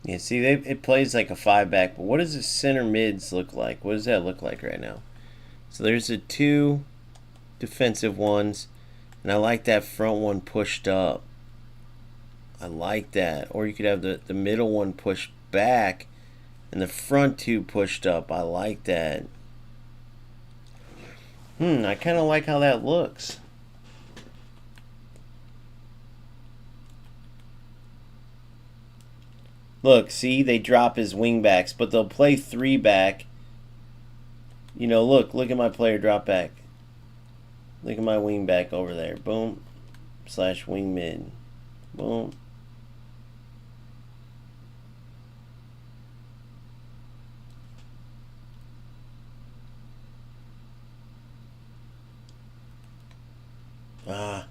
Yeah, see, it plays like a 5-back, but what does the center mids look like? What does that look like right now? So there's the 2 defensive ones, and I like that front one pushed up. I like that. Or you could have the middle one pushed back and the front 2 pushed up. I like that. I kind of like how that looks. Look, see, they drop his wingbacks, but they'll play 3-back. You know, look at my player drop back. Look at my wingback over there. Boom. / wing mid. Boom. Ah.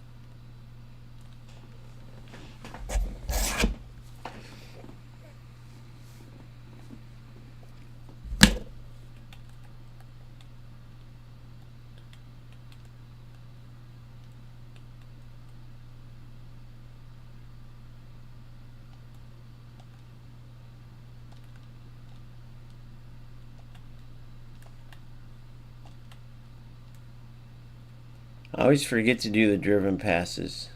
I always forget to do the driven passes.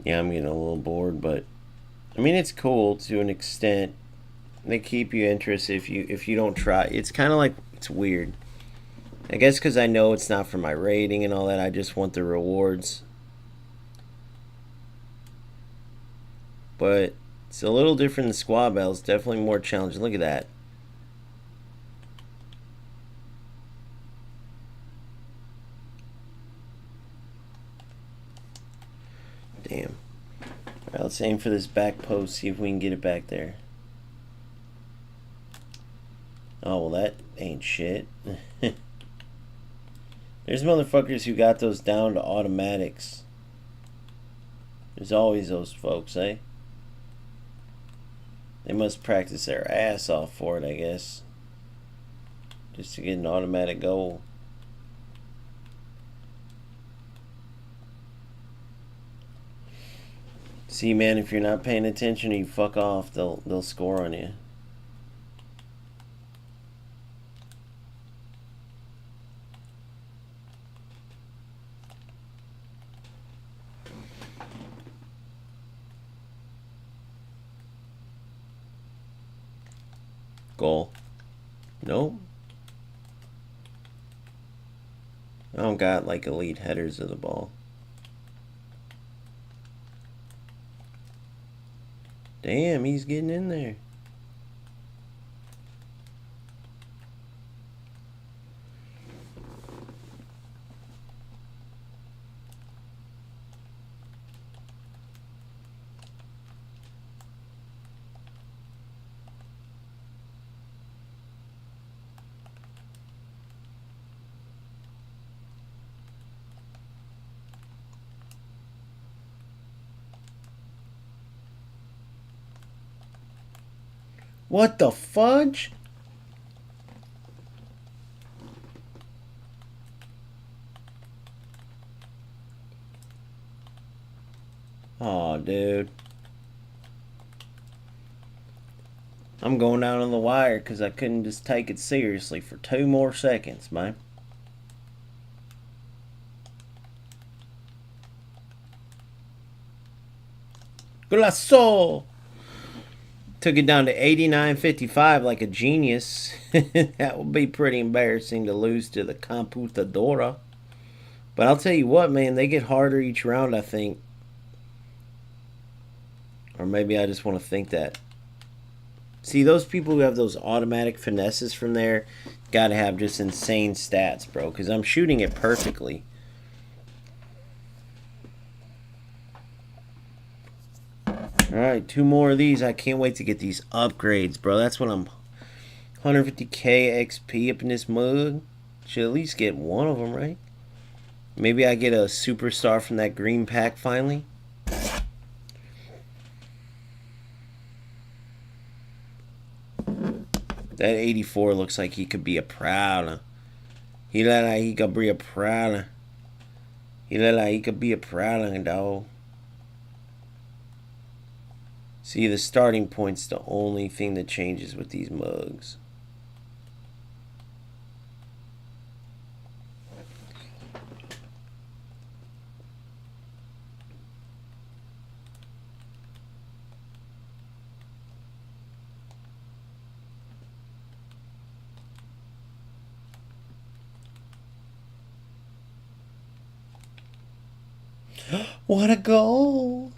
Yeah, I'm getting a little bored, but I mean it's cool to an extent. They keep you interested if you don't try. It's kind of like it's weird. I guess because I know it's not for my rating and all that. I just want the rewards. But it's a little different than Squad Battles. Definitely more challenging. Look at that. Damn. Alright, let's aim for this back post. See if we can get it back there. Oh, well, that ain't shit. There's motherfuckers who got those down to automatics. There's always those folks, eh? They must practice their ass off for it, I guess. Just to get an automatic goal. See, man, if you're not paying attention or you fuck off, they'll score on you. Goal. Nope. I don't got like elite headers of the ball. Damn, he's getting in there. What the fudge? Aw, dude. I'm going down on the wire because I couldn't just take it seriously for 2 more seconds, man. Golazo! Took it down to 89.55 like a genius. That would be pretty embarrassing to lose to the Computadora. But I'll tell you what, man, they get harder each round, I think. Or maybe I just want to think that. See, those people who have those automatic finesses from there gotta have just insane stats, bro. Because I'm shooting it perfectly. Alright, 2 more of these. I can't wait to get these upgrades, bro. That's what I'm... 150k XP up in this mug. Should at least get one of them, right? Maybe I get a superstar from that green pack finally. That 84 looks like he could be a prowler. He look like he could be a prowler. He look like he could be a prowler, dog. See, the starting point's the only thing that changes with these mugs. What a goal!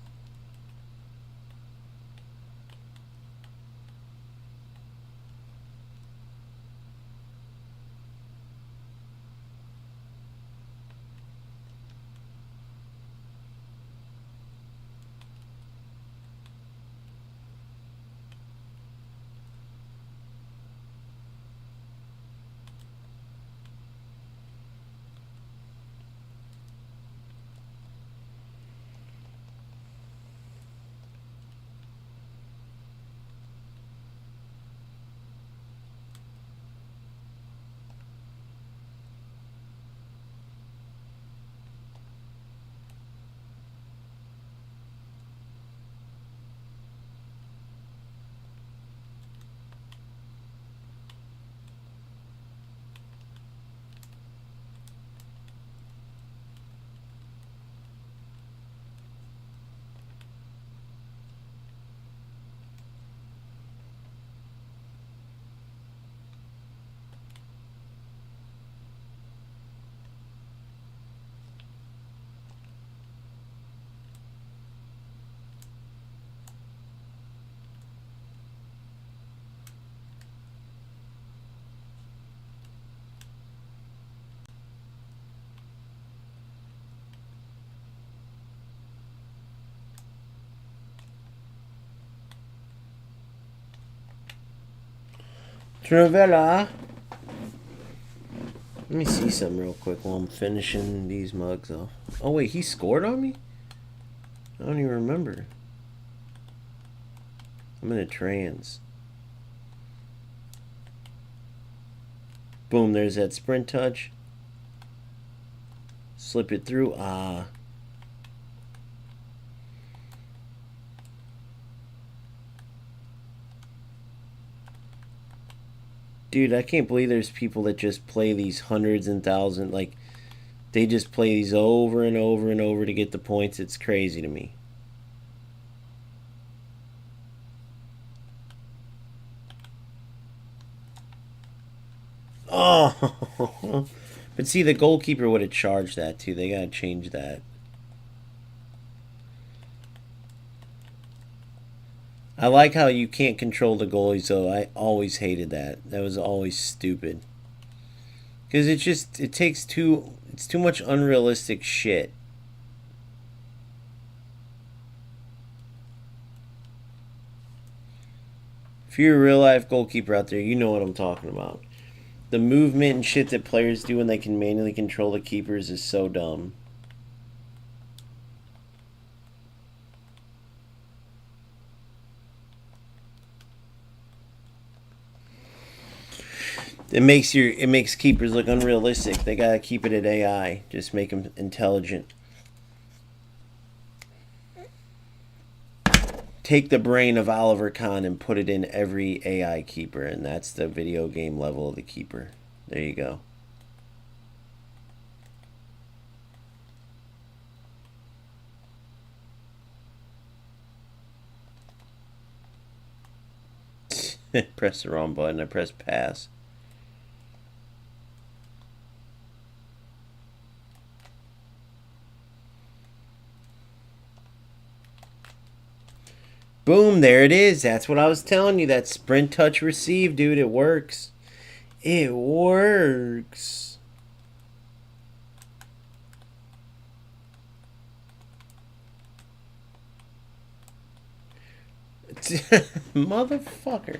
Travella. Let me see something real quick while I'm finishing these mugs off. Oh wait, he scored on me? I don't even remember. I'm in a trance. Boom, there's that sprint touch. Slip it through. Ah. Dude, I can't believe there's people that just play these hundreds and thousands. Like, they just play these over and over and over to get the points. It's crazy to me. Oh! But see, the goalkeeper would have charged that too. They gotta change that. I like how you can't control the goalies though. I always hated that. That was always stupid. Because it's too much unrealistic shit. If you're a real life goalkeeper out there, you know what I'm talking about. The movement and shit that players do when they can manually control the keepers is so dumb. It makes keepers look unrealistic. They gotta keep it at AI. Just make them intelligent. Take the brain of Oliver Kahn and put it in every AI keeper, and that's the video game level of the keeper. There you go. Press the wrong button. I pressed pass. Boom, there it is. That's what I was telling you. That sprint touch receive, dude. It works. It works. Motherfucker.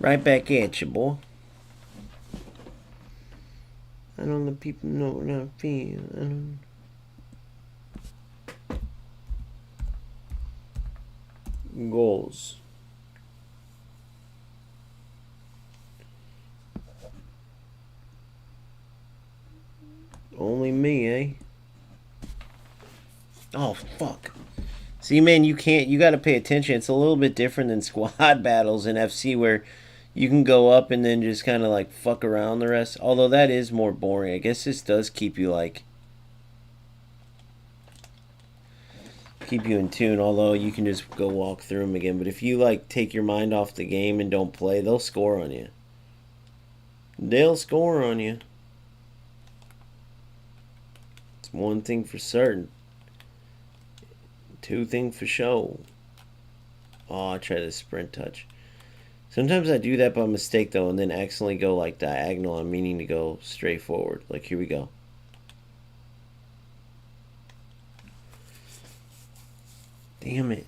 Right back at you, boy. I don't let people know what I feel. I don't... Goals. Only me, eh? Oh, fuck. See, man, you gotta pay attention. It's a little bit different than squad battles in FC where you can go up and then just kind of like fuck around the rest. Although that is more boring. I guess this does keep you in tune. Although you can just go walk through them again. But if you like take your mind off the game and don't play, they'll score on you. They'll score on you. It's one thing for certain. Two things for sure. Oh, I tried to sprint touch. Sometimes I do that by mistake, though, and then accidentally go, like, diagonal. I'm meaning to go straight forward. Like, here we go. Damn it.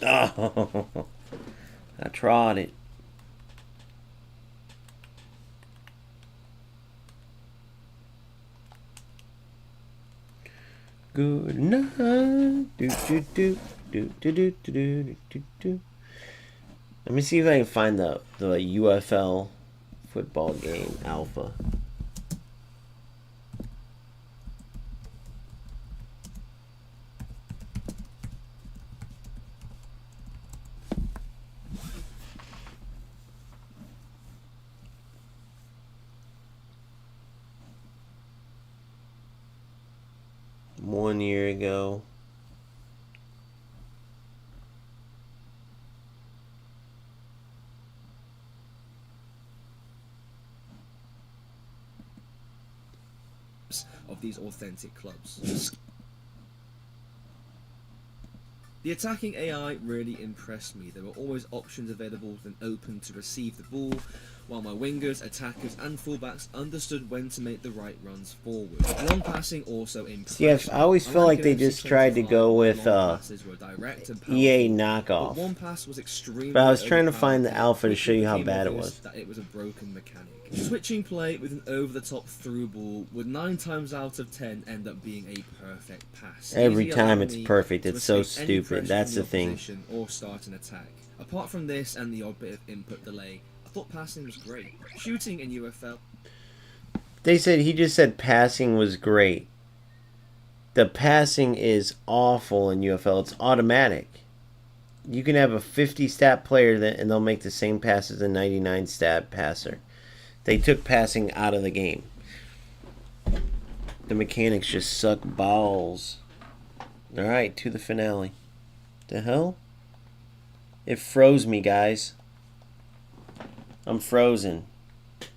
Oh, I tried it. Good night. Do do do do do do do do do. Let me see if I can find the UFL football game alpha. One year ago. of these authentic clubs. The attacking AI really impressed me. There were always options available and open to receive the ball, while my wingers, attackers and fullbacks understood when to make the right runs forward. Long passing also impressed Yes, I always feel like they just tried to go with EA knockoff. One pass was extremely but I was trying to find the alpha to show you how bad it was. That it was a broken mechanic. Switching play with an over-the-top through ball would 9 times out of 10 end up being a perfect pass. Every time it's perfect. It's so stupid. That's the thing. Or start an attack. Apart from this and the odd bit of input delay, I thought passing was great. Shooting in UFL. They said he just said passing was great. The passing is awful in UFL. It's automatic. You can have a 50 stat player and they'll make the same pass as a 99 stat passer. They took passing out of the game. The mechanics just suck balls. Alright, to the finale. The hell? It froze me, guys. I'm frozen.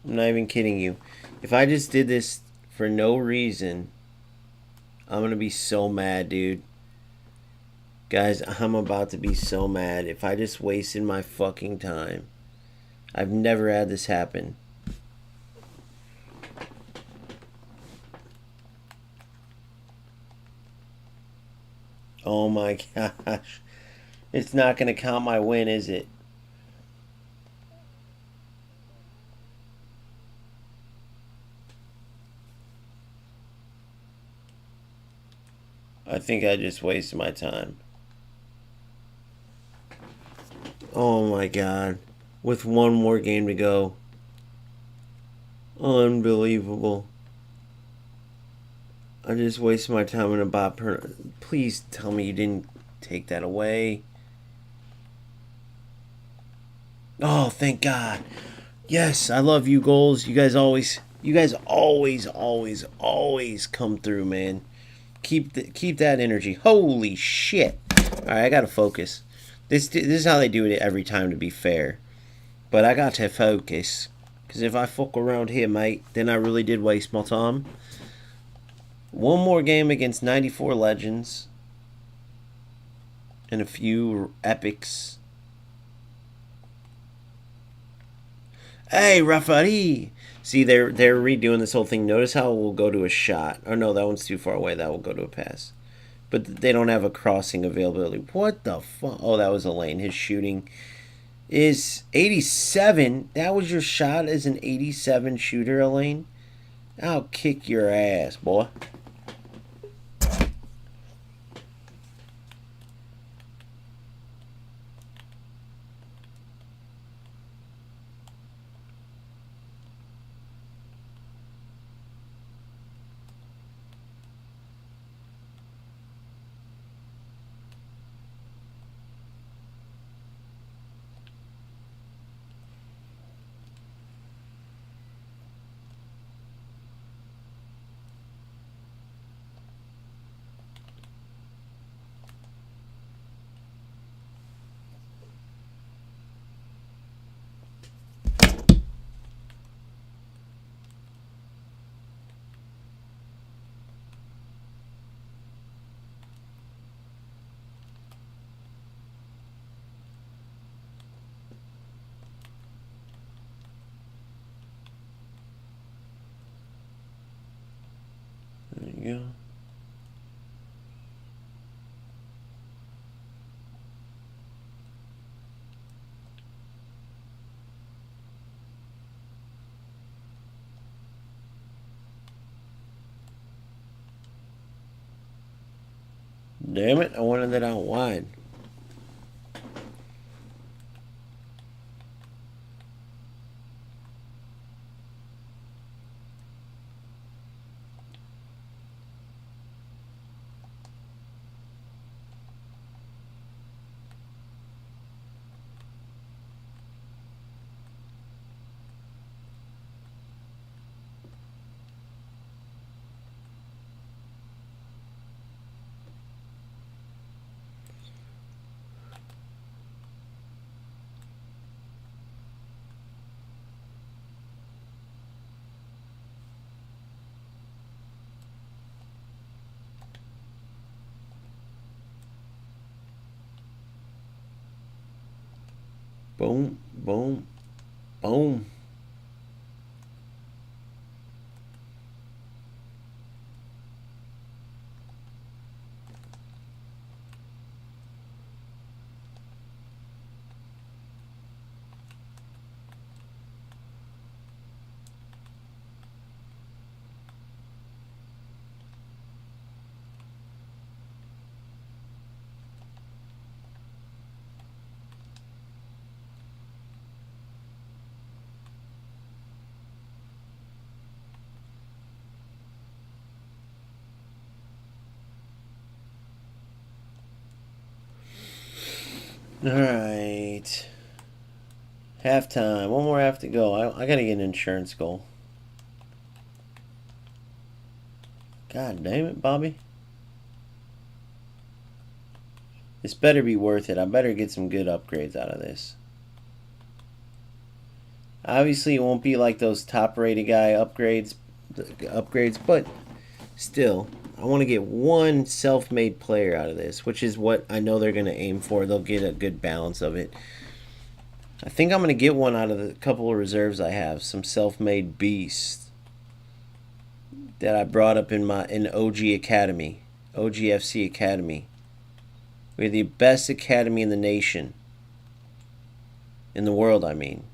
I'm not even kidding you. If I just did this for no reason, I'm going to be so mad, dude. Guys, I'm about to be so mad. If I just wasted my fucking time. I've never had this happen. Oh my gosh. It's not going to count my win, is it? I think I just wasted my time. Oh my god. With one more game to go. Unbelievable. I just wasted my time in a bot. Please tell me you didn't take that away. Oh, thank God. Yes, I love you, goals. You guys always come through, man. Keep that energy. Holy shit. All right, I got to focus. This is how they do it every time, to be fair. But I got to focus. Because if I fuck around here, mate, then I really did waste my time. One more game against 94 Legends. And a few epics. Hey, referee! See, they're redoing this whole thing. Notice how it will go to a shot. Oh, no, that one's too far away. That will go to a pass. But they don't have a crossing availability. What the fuck? Oh, that was a lane. His shooting is 87. That was your shot as an 87 shooter, Elaine? I'll kick your ass, boy. There you go. Damn it, I wanted that out wide. Boom, boom, boom. Alright. Halftime. One more half to go. I gotta get an insurance goal. God damn it, Bobby. This better be worth it. I better get some good upgrades out of this. Obviously, it won't be like those top-rated guy upgrades, but still, I want to get one self-made player out of this, which is what I know they're going to aim for. They'll get a good balance of it. I think I'm going to get one out of the couple of reserves I have, some self-made beasts that I brought up in OG Academy, OGFC Academy. We're the best academy in the nation, in the world, I mean,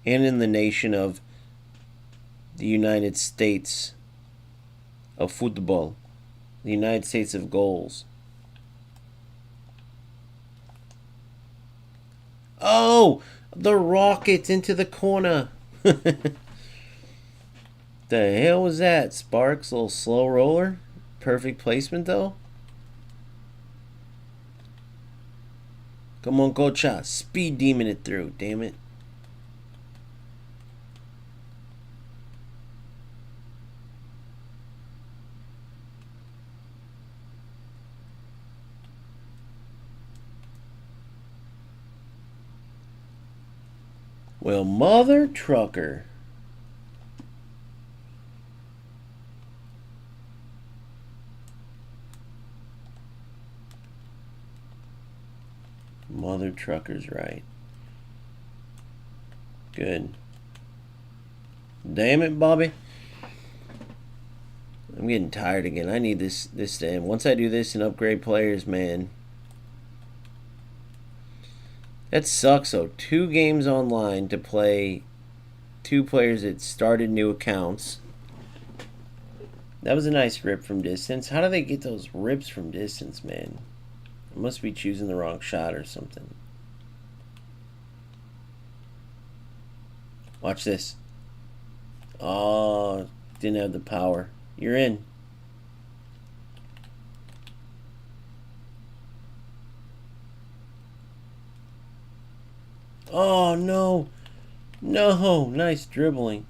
and in the nation of the United States of football, the United States of goals. Oh, the rocket into the corner. The hell was that? Sparks, little slow roller. Perfect placement though. Come on, Cocha. Speed demon it through, damn it. Well, mother trucker. Mother trucker's right. Good. Damn it, Bobby. I'm getting tired again. I need this to end. Once I do this and upgrade players, man. That sucks, though. 2 games online to play 2 players that started new accounts. That was a nice rip from distance. How do they get those rips from distance, man? I must be choosing the wrong shot or something. Watch this. Oh, didn't have the power. You're in. Oh, no. No. Nice dribbling.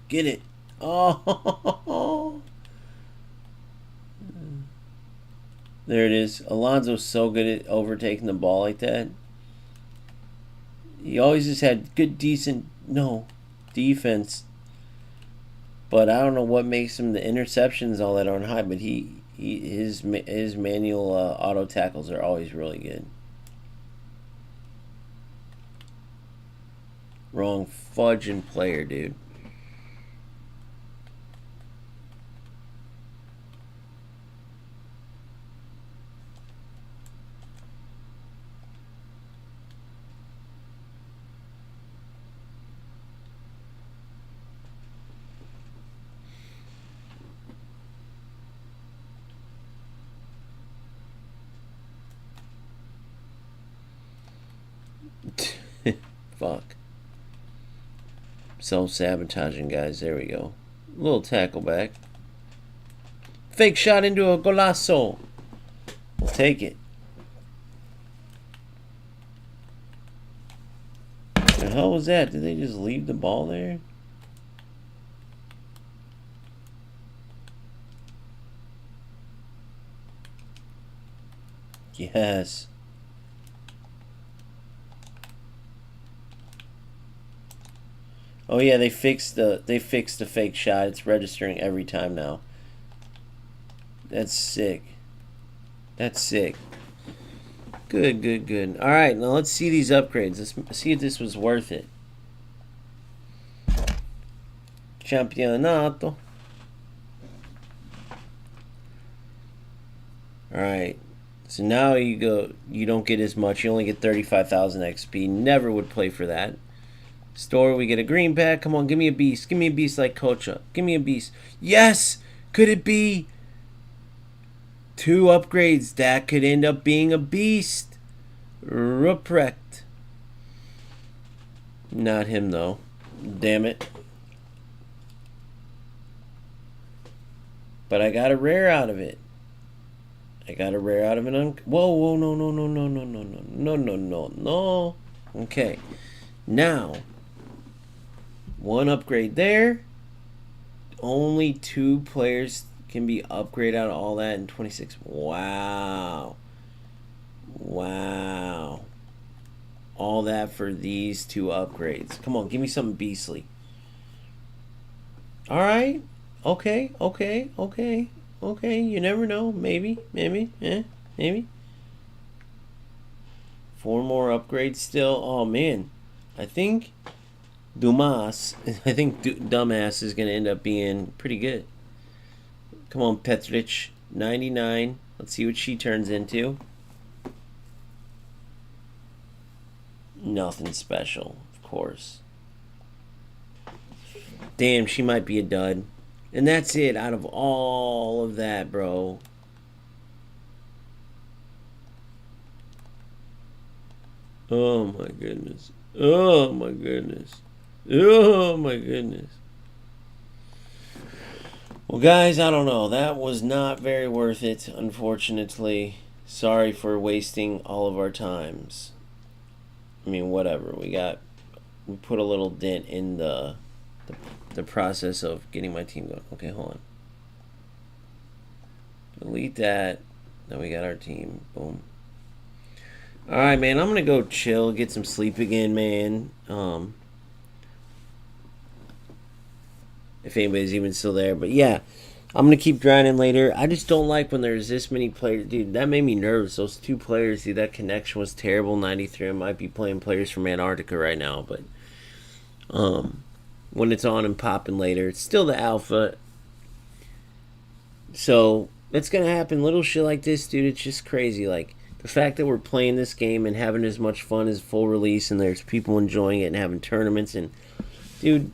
Get it. Oh. There it is. Alonso's so good at overtaking the ball like that. He always just had good, decent, defense. But I don't know what makes him the interceptions all that aren't high. But his manual auto tackles are always really good. Wrong fudging player, dude. Fuck. Self-sabotaging, guys. There we go. Little tackle back. Fake shot into a golazo. We'll take it. The hell was that? Did they just leave the ball there? Yes. Oh yeah, they fixed the fake shot. It's registering every time now. That's sick. That's sick. Good, good, good. All right, now let's see these upgrades. Let's see if this was worth it. Campionato. All right. So now you don't get as much. You only get 35,000 XP. Never would play for that. Store, we get a green pack. Come on, give me a beast. Give me a beast like Kocha. Give me a beast. Yes! Could it be 2 upgrades? That could end up being a beast. Ruprecht. Not him, though. Damn it. But I got a rare out of it. I got a rare out of an whoa, no, no, no, no, no, no, no, no, no, no, no. Okay. Now, 1 upgrade there. Only 2 players can be upgraded out of all that in 26. Wow. Wow. All that for these 2 upgrades. Come on, give me something beastly. Alright. Okay, okay, okay. Okay, you never know. Maybe, maybe. 4 more upgrades still. Oh, man. I think Dumbass is going to end up being pretty good. Come on, Petrich. 99. Let's see what she turns into. Nothing special, of course. Damn, she might be a dud. And that's it out of all of that, bro. Oh, my goodness. Oh, my goodness. Oh, my goodness. Well, guys, I don't know. That was not very worth it, unfortunately. Sorry for wasting all of our times. I mean, whatever. We put a little dent in the process of getting my team going. Okay, hold on. Delete that. Now we got our team. Boom. Alright, man. I'm going to go chill. Get some sleep again, man. If anybody's even still there. But yeah, I'm going to keep grinding later. I just don't like when there's this many players. Dude, that made me nervous. Those 2 players, dude, that connection was terrible. 93. I might be playing players from Antarctica right now. But when it's on and popping later, it's still the alpha. So it's going to happen. Little shit like this, dude, it's just crazy. Like, the fact that we're playing this game and having as much fun as full release, and there's people enjoying it and having tournaments, and dude,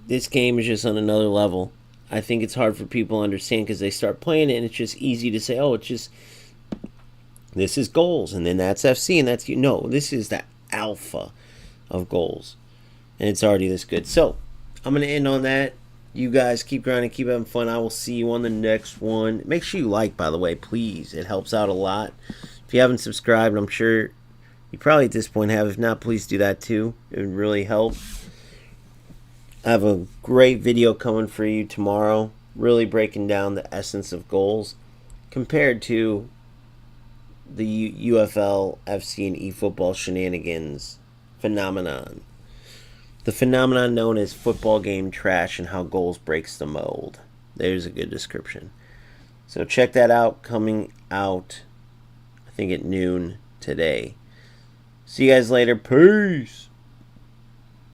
this game is just on another level. I think it's hard for people to understand because they start playing it and it's just easy to say, oh, it's just, this is goals, and then that's FC, and that's, no, this is the alpha of goals, and it's already this good. So I'm going to end on that. You guys keep grinding, keep having fun. I will see you on the next one. Make sure you like, by the way, please. It helps out a lot. If you haven't subscribed, I'm sure you probably at this point have. If not, please do that too. It would really help. I have a great video coming for you tomorrow, really breaking down the essence of goals compared to the UFL, FC, and eFootball shenanigans phenomenon. The phenomenon known as football game trash and how goals breaks the mold. There's a good description. So check that out, coming out, I think, at noon today. See you guys later. Peace.